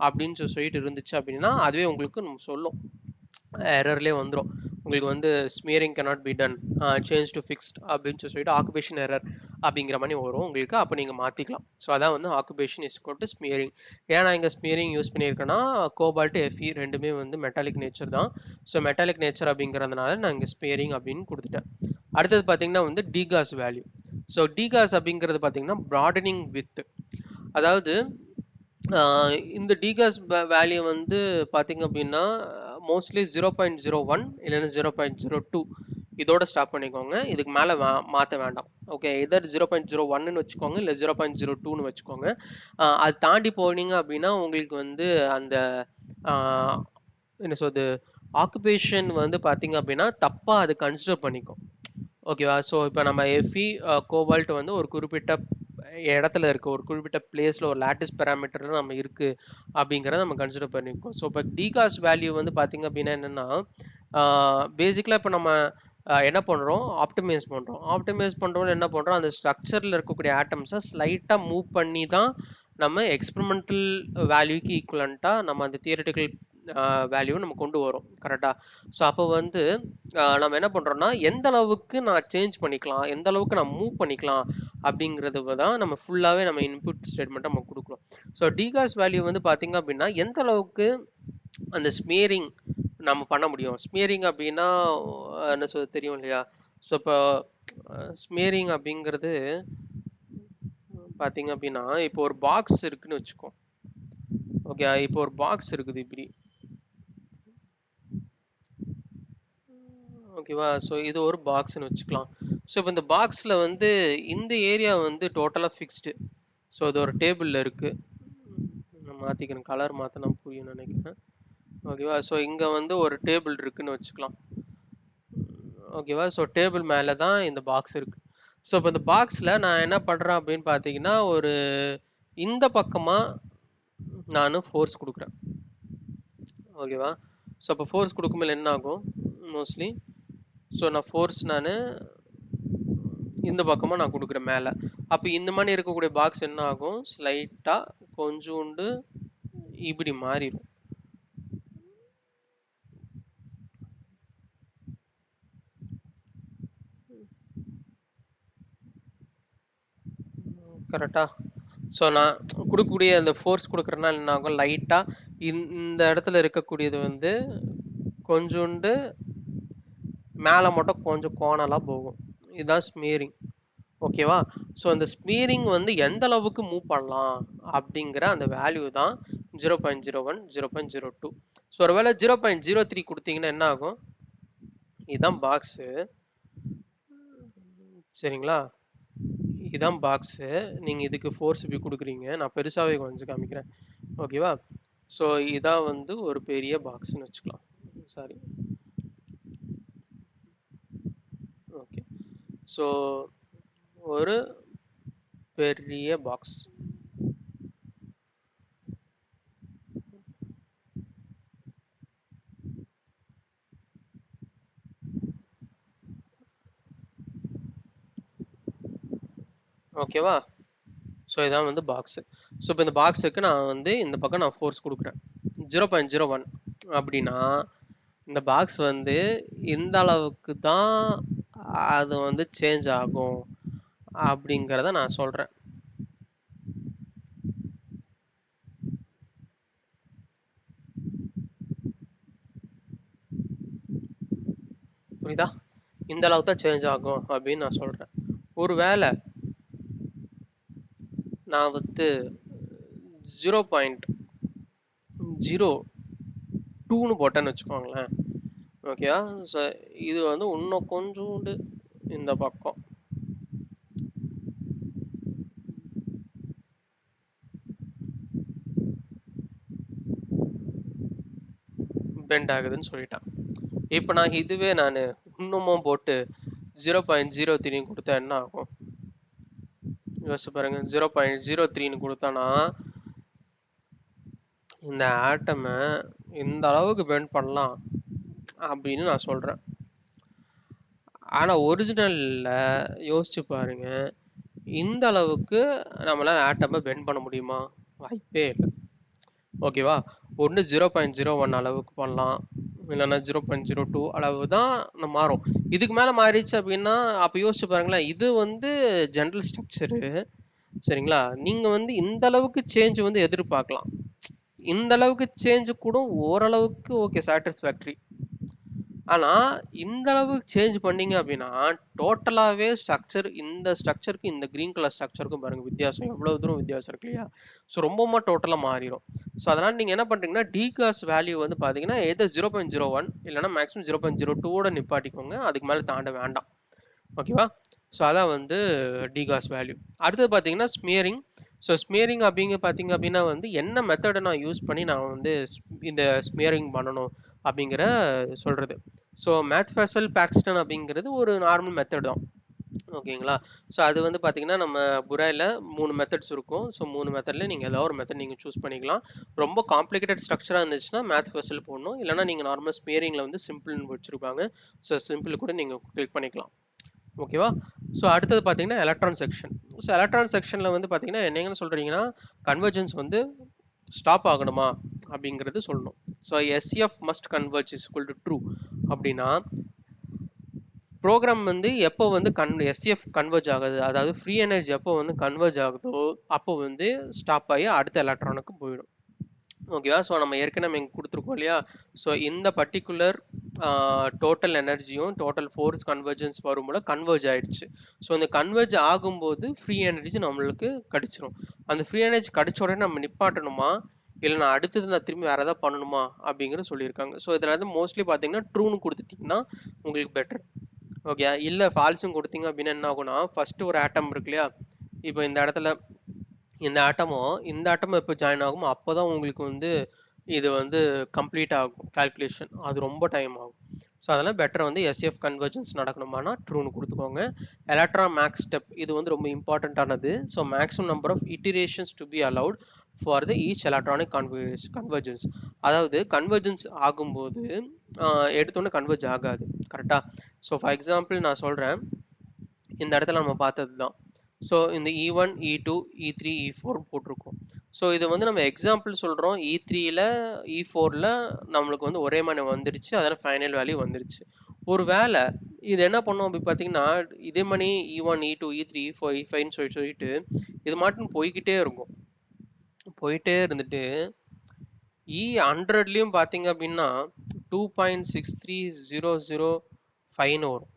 அப்படின்னு சொல்லிட்டு இருந்துச்சு அப்படின்னா அதுவே உங்களுக்கு நம்ம சொல்லும், எரர்லேயே வந்துடும். உங்களுக்கு வந்து smearing cannot be done, change to fixed அப்படின்னு சொல்லிட்டு ஆக்குபேஷன் எரர் அப்படிங்கிற மாதிரி வரும் உங்களுக்கு. அப்போ நீங்கள் மாற்றிக்கலாம். ஸோ அதான் வந்து occupation is equal to smearing. ஏன் நான் இங்கே ஸ்மியரிங் யூஸ் பண்ணியிருக்கேன்னா கோபால்ட் எஃப்இ ரெண்டுமே வந்து மெட்டாலிக் நேச்சர் தான். ஸோ மெட்டாலிக் நேச்சர் அப்படிங்கிறதுனால நான் இங்கே ஸ்மியரிங் அப்படின்னு கொடுத்துட்டேன். அடுத்தது பார்த்தீங்கன்னா வந்து டிகாஸ் வேல்யூ. ஸோ டிகாஸ் அப்படிங்கிறது பார்த்தீங்கன்னா ப்ராடனிங் வித், அதாவது இந்த டிகாஸ் வேல்யூ வந்து பார்த்தீங்க அப்படின்னா மோஸ்ட்லி 0.01 இல்லைன்னா 0.02 இதோட ஸ்டாப் பண்ணிக்கோங்க. இதுக்கு மேலே மாற்ற வேண்டாம். ஓகே, எதர் 0.01ன்னு வச்சுக்கோங்க இல்லை 0.02ன்னு வச்சுக்கோங்க. அது தாண்டி போனீங்க அப்படின்னா உங்களுக்கு வந்து அந்த என்ன சொல்றது ஆக்குபேஷன் வந்து பார்த்தீங்க அப்படின்னா தப்பாக அது கன்சிடர் பண்ணிக்கும். ஓகேவா? ஸோ இப்போ நம்ம எஃப்இ கோபால்ட் வந்து ஒரு குறிப்பிட்ட இடத்துல இருக்கு, ஒரு குறிப்பிட்ட பிளேஸ்ல ஒரு லாட்டிஸ் பேராமீட்டர்ல நம்ம இருக்கு அப்படிங்கிறத நம்ம கன்சிடர் பண்ணிருக்கோம். ஸோ இப்போ டிகாஸ் வேல்யூ வந்து பார்த்தீங்க அப்படின்னா என்னன்னா பேசிக்கலாக இப்போ நம்ம என்ன பண்ணுறோம், ஆப்டிமைஸ் பண்ணுறோம் என்ன பண்ணுறோம், அந்த ஸ்ட்ரக்சரில் இருக்கக்கூடிய ஆட்டம்ஸை ஸ்லைட்டாக மூவ் பண்ணி தான் நம்ம எக்ஸ்பெரிமெண்டல் வேல்யூக்கு ஈக்குவலண்ட்டாக நம்ம அந்த தியரிட்டிக்கல் வேல்யூ நம்ம கொண்டு வரோம். கரெக்டாக? ஸோ அப்போ வந்து நம்ம என்ன பண்ணுறோம்னா எந்த அளவுக்கு நான் சேஞ்ச் பண்ணிக்கலாம், எந்த அளவுக்கு நான் மூவ் பண்ணிக்கலாம் அப்படிங்கிறது தான் நம்ம ஃபுல்லாகவே நம்ம இன்புட் ஸ்டேட்மெண்ட்டை நம்ம கொடுக்குறோம். ஸோ டிகாஸ் வேல்யூ வந்து பார்த்தீங்க அப்படின்னா எந்த அளவுக்கு அந்த ஸ்மியரிங் நம்ம பண்ண முடியும். ஸ்மியரிங் அப்படின்னா என்ன சொல்ல தெரியும் இல்லையா? ஸோ இப்போ ஸ்மியரிங் அப்படிங்கிறது பார்த்தீங்க அப்படின்னா இப்போ ஒரு பாக்ஸ் இருக்குன்னு வச்சுக்கோ. ஓகே, இப்போ ஒரு பாக்ஸ் இருக்குது இப்படி. ஓகேவா? ஸோ இது ஒரு பாக்ஸ்ன்னு வச்சுக்கலாம். ஸோ இப்போ இந்த பாக்ஸில் வந்து இந்த ஏரியா வந்து டோட்டலாக ஃபிக்ஸ்டு. ஸோ இது ஒரு டேபிளில் இருக்குது. நம்ம மாற்றிக்கிறேன், கலர் மாற்றினா புரியும் நினைக்கிறேன். ஓகேவா? ஸோ இங்கே வந்து ஒரு டேபிள் இருக்குன்னு வச்சுக்கலாம். ஓகேவா? ஸோ டேபிள் மேலே தான் இந்த பாக்ஸ் இருக்குது. ஸோ இப்போ இந்த பாக்ஸில் நான் என்ன பண்ணுறேன் அப்படின்னு பார்த்தீங்கன்னா, ஒரு இந்த பக்கமாக நான் ஃபோர்ஸ் கொடுக்குறேன். ஓகேவா? ஸோ அப்போ ஃபோர்ஸ் கொடுக்கும்போது என்ன ஆகும் மோஸ்ட்லி? ஸோ நான் ஃபோர்ஸ் இந்த பக்கமாக நான் கொடுக்குறேன் மேலே. அப்போ இந்த மாதிரி இருக்கக்கூடிய பாக்ஸ் என்ன ஆகும்? ஸ்லைட்டாக கொஞ்சோண்டு இப்படி மாறிடும். கரெக்டா? ஸோ நான் கொடுக்கக்கூடிய அந்த ஃபோர்ஸ் கொடுக்குறதுனால என்ன ஆகும்? லைட்டாக இந்த இடத்துல இருக்கக்கூடியது வந்து கொஞ்சோண்டு மேலே மட்டும் கொஞ்சம் கோணலாக போகும். இதுதான் ஸ்மியரிங். ஓகேவா? ஸோ அந்த ஸ்மியரிங் வந்து எந்த அளவுக்கு மூவ் பண்ணலாம் அப்படிங்கிற அந்த வேல்யூ தான் 0.01, 0.02. ஸோ ஒருவேளை 0.03 கொடுத்தீங்கன்னா என்ன ஆகும்? இதுதான் பாக்ஸு. சரிங்களா? இதுதான் பாக்ஸு. நீங்கள் இதுக்கு ஃபோர்ஸ் இப்படி கொடுக்குறீங்க. நான் பெருசாகவே கொஞ்சம் காமிக்கிறேன். ஓகேவா? ஸோ இதான் வந்து ஒரு பெரிய பாக்ஸ்ன்னு வச்சுக்கலாம். சாரி. ஓகே. ஸோ ஒரு பெரிய பாக்ஸ். ஓகேவா? ஸோ இதான் வந்து பாக்ஸு. ஸோ இப்போ இந்த பாக்ஸுக்கு நான் வந்து இந்த பக்கம் நான் ஃபோர்ஸ் கொடுக்குறேன் 0.01 அப்படின்னா இந்த பாக்ஸ் வந்து இந்த அளவுக்கு தான் அது வந்து சேஞ்ச் ஆகும் அப்படிங்கிறத நான் சொல்கிறேன். புரியுதா? இந்த அளவுக்கு தான் சேஞ்ச் ஆகும் அப்படின்னு நான் சொல்கிறேன். ஒரு வேளை நான் வந்து 0.02ன்னு போட்டேன்னு வச்சுக்கோங்களேன். ஓகேவா? ஸோ இது வந்து இன்னும் கொஞ்சோண்டு இந்த பக்கம் பெண்ட் ஆகுதுன்னு சொல்லிட்டேன். இப்போ நான் இதுவே நான் இன்னமும் போட்டு 0.03 கொடுத்தா என்ன ஆகும்? யோசிச்சு பாருங்க. 0.03ன்னு கொடுத்தானா இந்த ஆட்டமை இந்த அளவுக்கு பெண்ட் பண்ணலாம் அப்படின்னு நான் சொல்றேன். ஆனா ஒரிஜினல்ல யோசிச்சு பாருங்க, இந்த அளவுக்கு நம்மளால ஆட்டமை பெண்ட் பண்ண முடியுமா? வாய்ப்பே இல்லை. ஓகேவா? ஒன்று 0.01 அளவுக்கு பண்ணலாம், இல்லைன்னா 0.02 அளவு தான் மாறும். இதுக்கு மேலே மாறிடுச்சு அப்படின்னா அப்போ யோசிச்சு பாருங்களேன், இது வந்து ஜென்ரல் ஸ்ட்ரக்சரு. சரிங்களா? நீங்க வந்து இந்த அளவுக்கு சேஞ்ச் வந்து எதிர்பார்க்கலாம். இந்த அளவுக்கு சேஞ்ச் கூட ஓரளவுக்கு ஓகே சாட்டிஸ்ஃபேக்டரி. ஆனா இந்த அளவுக்கு சேஞ்ச் பண்ணீங்க அப்படின்னா டோட்டலாவே ஸ்ட்ரக்சர், இந்த ஸ்ட்ரக்சருக்கு இந்த கிரீன் கலர் ஸ்ட்ரக்சருக்கும் பாருங்க வித்தியாசம் எவ்வளவு தூரம் வித்தியாசம் இருக்கு இல்லையா? ஸோ ரொம்பமா டோட்டலா மாறிடும். ஸோ அதனால நீங்க என்ன பண்றீங்கன்னா டிகாஸ் வேல்யூ வந்து பாத்தீங்கன்னா எதர் 0.01 இல்லைன்னா மேக்ஸிமம் 0.02 நிப்பாட்டிக்கோங்க. அதுக்கு மேல தாண்ட வேண்டாம். ஓகேவா? ஸோ அதான் வந்து டிகாஸ் வேல்யூ. அடுத்தது பார்த்தீங்கன்னா ஸ்மியரிங். ஸோ ஸ்மியரிங் அப்படிங்க பார்த்தீங்க அப்படின்னா வந்து என்ன மெத்தடை நான் யூஸ் பண்ணி நான் வந்து இந்த ஸ்மியரிங் பண்ணணும் அப்படிங்கிற சொல்றது. ஸோ மேத்ஃபெசல் பாக்ஸ்டன் அப்படிங்கிறது ஒரு நார்மல் மெத்தட் தான். ஓகேங்களா? ஸோ அது வந்து பார்த்தீங்கன்னா நம்ம புராயில் 3 மெத்தட்ஸ் இருக்கும். ஸோ 3 மெத்தடில் நீங்கள் ஏதாவது ஒரு மெத்தட் நீங்கள் சூஸ் பண்ணிக்கலாம். ரொம்ப காம்ப்ளிகேட்டட் ஸ்ட்ரக்சராக இருந்துச்சுன்னா மேத்ஃபெசல் போடணும். இல்லைனா நீங்கள் நார்மல் ஸ்மியரிங்கில் வந்து சிம்பிள்னு வச்சுருப்பாங்க. ஸோ சிம்பிள் கூட நீங்கள் கிளிக் பண்ணிக்கலாம். ஓகேவா? ஸோ அடுத்தது பார்த்தீங்கன்னா எலக்ட்ரான் செக்ஷன். ஸோ எலக்ட்ரான் செக்ஷனில் வந்து பார்த்தீங்கன்னா என்னங்கன்னு சொல்கிறீங்கன்னா கன்வர்ஜென்ஸ் வந்து ஸ்டாப் ஆகணுமா அப்படிங்கிறது சொல்லணும். So SF must converge is equal to true அப்படின்னா ப்ரோக்ராம் வந்து எப்போ வந்து எஸ்எஃப் கன்வர்ஜ் ஆகுது, அதாவது ஃப்ரீ எனர்ஜி எப்போ வந்து கன்வர்ஜ் ஆகுதோ அப்போ வந்து ஸ்டாப் ஆகி அடுத்த எலக்ட்ரானுக்கு போயிடும். ஓகேவா? ஸோ நம்ம ஏற்கனவே இங்கே கொடுத்துருக்கோம் இல்லையா? ஸோ இந்த பர்டிகுலர் டோட்டல் எனர்ஜியும் டோட்டல் ஃபோர்ஸ் கன்வர்ஜென்ஸ் வரும்போது கன்வர்ஜ் ஆயிடுச்சு. ஸோ இந்த கன்வர்ஜ் ஆகும்போது ஃப்ரீ எனர்ஜி நம்மளுக்கு கிடைச்சிரும். அந்த ஃப்ரீ எனர்ஜி கிடைச்ச உடனே நம்ம நிப்பாட்டணுமா, இல்லை நான் அடுத்தது நான் திரும்பி வேறு எதாவது பண்ணணுமா அப்படிங்கிற சொல்லியிருக்காங்க. ஸோ இதில் வந்து மோஸ்ட்லி பார்த்தீங்கன்னா ட்ரூன்னு கொடுத்துட்டிங்கன்னா உங்களுக்கு பெட்டர். ஓகே, இல்லை ஃபால்ஸும் கொடுத்தீங்க அப்படின்னா என்ன ஆகும்னா ஃபர்ஸ்ட் ஒரு ஆட்டம் இருக்கு இல்லையா? இப்போ இந்த இடத்துல இந்த ஆட்டமும் எப்போ ஜாயின் ஆகுமோ அப்போ தான் உங்களுக்கு வந்து இது வந்து கம்ப்ளீட் ஆகும் கால்குலேஷன். அது ரொம்ப டைம் ஆகும். ஸோ அதெல்லாம் பெட்டர் வந்து எஸ்எஃப் கன்வர்ஜன்ஸ் நடக்கணுமானா ட்ரூன்னு கொடுத்துக்கோங்க. எலக்ட்ரான் மேக்ஸ் ஸ்டெப் இது வந்து ரொம்ப இம்பார்ட்டண்ட்டானது. So maximum number of iterations to be allowed for the each electronic convergence. அதாவது கன்வர்ஜன்ஸ் ஆகும்போது எடுத்தோன்னே கன்வர்ஜ் ஆகாது. கரெக்டாக? ஸோ ஃபார் எக்ஸாம்பிள் நான் சொல்கிறேன், இந்த இடத்துல நம்ம பார்த்தது தான். ஸோ இந்த E1 E2 E3 E4 போட்டிருக்கோம். ஸோ இது வந்து நம்ம எக்ஸாம்பிள் சொல்கிறோம். E3ல E4ல நம்மளுக்கு வந்து ஒரே மணி வந்துடுச்சு, அதனால் ஃபைனல் வேல்யூ வந்துடுச்சு. ஒரு வேளை இது என்ன பண்ணோம் அப்படி பார்த்தீங்கன்னா, இதே மணி E1 E2 E3 E4 E5ன்னு சொல்லிட்டு இது மட்டும் போய்கிட்டே இருக்கும். போயிட்டே இருந்துட்டு E100லையும் பார்த்தீங்க அப்படின்னா 2.63005ன்னு வரும்.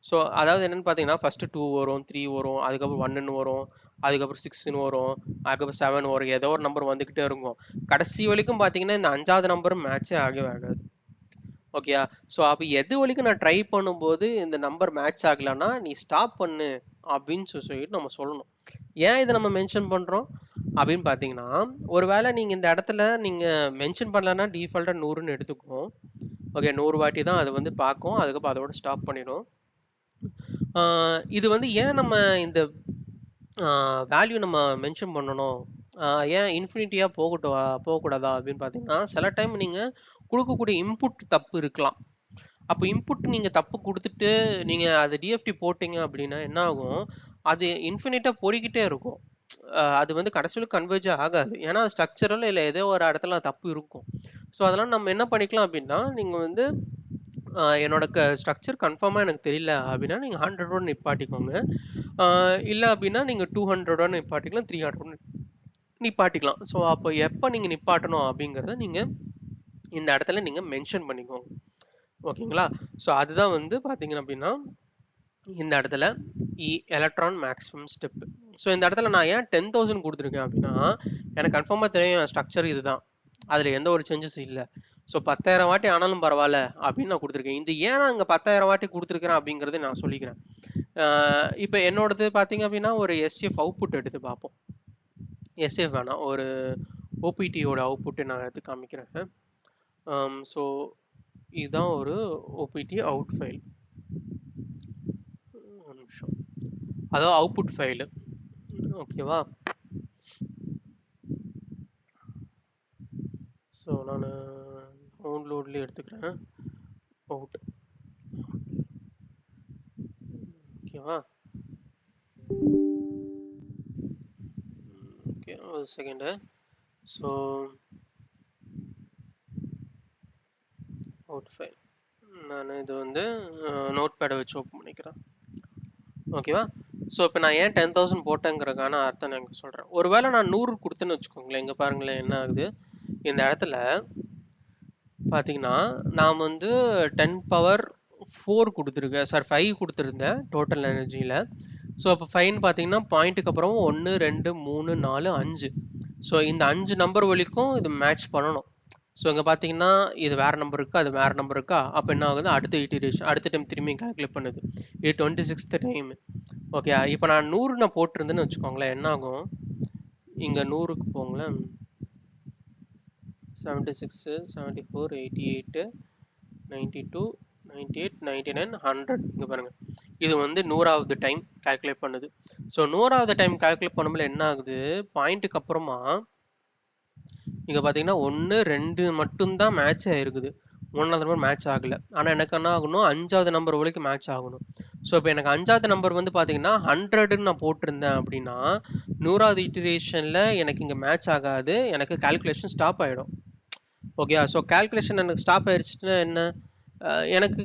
ஸோ அதாவது என்னன்னு பார்த்தீங்கன்னா ஃபஸ்ட்டு 2 வரும், 3 வரும், அதுக்கப்புறம் 1ன்னு வரும், அதுக்கப்புறம் 6ன்னு வரும், அதுக்கப்புறம் 7 வரும், ஏதோ ஒரு நம்பர் வந்துக்கிட்டே இருக்கும். கடைசி வரைக்கும் பார்த்தீங்கன்னா இந்த 5வது நம்பர் மேட்சே ஆகவே ஆகாது. ஓகேயா? ஸோ அப்போ எது வரைக்கும் நான் ட்ரை பண்ணும்போது இந்த நம்பர் மேட்ச் ஆகலைன்னா நீ ஸ்டாப் பண்ணு அப்படின்னு சொல்லிட்டு நம்ம சொல்லணும். ஏன் இதை நம்ம மென்ஷன் பண்ணுறோம் அப்படின்னு பார்த்தீங்கன்னா, ஒரு வேளை நீங்கள் இந்த இடத்துல நீங்கள் மென்ஷன் பண்ணலன்னா டிஃபால்ட்டாக 100ன்னு எடுத்துக்கும். ஓகே, 100 வாட்டி தான் அது வந்து பார்க்கும், அதுக்கப்புறம் அதோட ஸ்டாப் பண்ணிடும். இது வந்து ஏன் நம்ம இந்த வேல்யூ நம்ம மென்ஷன் பண்ணணும், ஏன் இன்ஃபினிட்டியாக போகக்கூடாதா அப்படின்னு பார்த்தீங்கன்னா, சில டைம் நீங்கள் கொடுக்கக்கூடிய இன்புட் தப்பு இருக்கலாம். அப்போ இன்புட் நீங்கள் தப்பு கொடுத்துட்டு நீங்கள் அது டிஎஃப்டி போட்டிங்க அப்படின்னா என்ன ஆகும், அது இன்ஃபினிட்டாக போடிக்கிட்டே இருக்கும். அது வந்து கடைசியில் கன்வெர்ஜ் ஆகாது. ஏன்னா ஸ்ட்ரக்சரல் இல்லை ஏதோ ஒரு இடத்துல தப்பு இருக்கும். ஸோ அதெல்லாம் நம்ம என்ன பண்ணிக்கலாம் அப்படின்னா, நீங்கள் வந்து என்னோட ஸ்ட்ரக்சர் கன்ஃபார்மாக எனக்கு தெரியல அப்படின்னா நீங்கள் 100 நிப்பாட்டிக்கோங்க. இல்லை அப்படின்னா நீங்கள் 200 நிப்பாட்டிக்கலாம், 300 நிப்பாட்டிக்கலாம். ஸோ அப்போ எப்போ நீங்கள் நிப்பாட்டணும் அப்படிங்கிறத நீங்கள் இந்த இடத்துல நீங்கள் மென்ஷன் பண்ணிக்கோங்க. ஓகேங்களா? ஸோ அதுதான் வந்து பார்த்தீங்க அப்படின்னா இந்த இடத்துல எலக்ட்ரான் மேக்ஸிமம் ஸ்டெப். ஸோ இந்த இடத்துல நான் ஏன் 10,000 கொடுத்துருக்கேன் அப்படின்னா, எனக்கு கன்ஃபார்மாக தெரியும் ஸ்ட்ரக்சர் இதுதான், அதில் எந்த ஒரு சேஞ்சஸ் இல்லை. ஸோ 10,000 வாட்டி ஆனாலும் பரவாயில்ல அப்படின்னு நான் கொடுத்துருக்கேன். இது ஏன் நான் இங்கே 10,000 வாட்டி கொடுத்துருக்கிறேன் அப்படிங்கிறத நான் சொல்லிக்கிறேன். இப்போ என்னோடது பார்த்தீங்க அப்படின்னா ஒரு எஸ்எஃப் அவுட்புட் எடுத்து பார்ப்போம். எஸ்எஃப் வேணாம், ஒரு ஓபிடியோட அவுட்புட்டு நான் எடுத்து காமிக்கிறேன். ஸோ இதுதான் ஒரு ஓபிடி அவுட் ஃபைல். ஒரு நிமிஷம், அதாவது அவுட்புட் ஃபைலு. ஓகேவா? ஸோ நான் டவுன்லோட்லேயே எடுத்துக்கிறேன் அவுட். ஓகேவா? ஓகே, ஒரு செகண்டு. ஸோ அவுட் ஃபைல் நான் இது வந்து நோட் பேடை வச்சு ஓப்பன் பண்ணிக்கிறேன். ஓகேவா? ஸோ இப்போ நான் ஏன் 10,000 போட்டேங்கிறதுக்கான அர்த்தம் நான் இங்கே சொல்கிறேன். ஒருவேளை நான் 100 கொடுத்தேன்னு வச்சுக்கோங்களேன், இங்கே பாருங்களேன் என்ன ஆகுது. இந்த இடத்துல பார்த்தீங்கன்னா நான் வந்து 10⁴ கொடுத்துருக்கேன், சார் 5 கொடுத்துருந்தேன் டோட்டல் எனர்ஜியில். ஸோ அப்போ 5 பார்த்தீங்கன்னா பாயிண்ட்டுக்கு அப்புறம் 1 2 3 4 5. ஸோ இந்த 5 நம்பர் வரைக்கும் இது மேட்ச் பண்ணணும். ஸோ இங்கே பார்த்தீங்கன்னா இது வேறு நம்பர் இருக்கா, அது வேறு நம்பர் இருக்கா, அப்போ என்ன ஆகுது, அடுத்த இட்டரேஷன் அடுத்த டைம் திரும்பி கால்குலேட் பண்ணுது. இது 26th டைம். ஓகே, இப்போ நான் 100 நான் போட்டிருந்தேன்னு வச்சுக்கோங்களேன், என்ன ஆகும், இங்கே 100க்கு போங்களேன், 76 74 88 92 98 99 100. இங்கே பாருங்கள், இது வந்து 100வது டைம் கால்குலேட் பண்ணுது. ஸோ 100வது டைம் கால்குலேட் பண்ணும்போது என்ன ஆகுது, பாயிண்ட்டுக்கு அப்புறமா இங்கே பார்த்தீங்கன்னா 1 2 மட்டும்தான் மேட்ச் ஆகிருக்குது, 3வது நம்பர் மேட்ச் ஆகலை. ஆனால் எனக்கு என்ன ஆகணும், 5வது நம்பர் வரைக்கும் மேட்ச் ஆகணும். ஸோ இப்போ எனக்கு 5வது நம்பர் வந்து பார்த்தீங்கன்னா 100ன்னு நான் போட்டிருந்தேன் அப்படின்னா 100வது இட்டரேஷனில் எனக்கு இங்கே மேட்ச் ஆகாது, எனக்கு கால்குலேஷன் ஸ்டாப் ஆகிடும். ஓகே, ஸோ கால்குலேஷன் எனக்கு ஸ்டாப் ஆயிடுச்சுன்னா என்ன, எனக்கு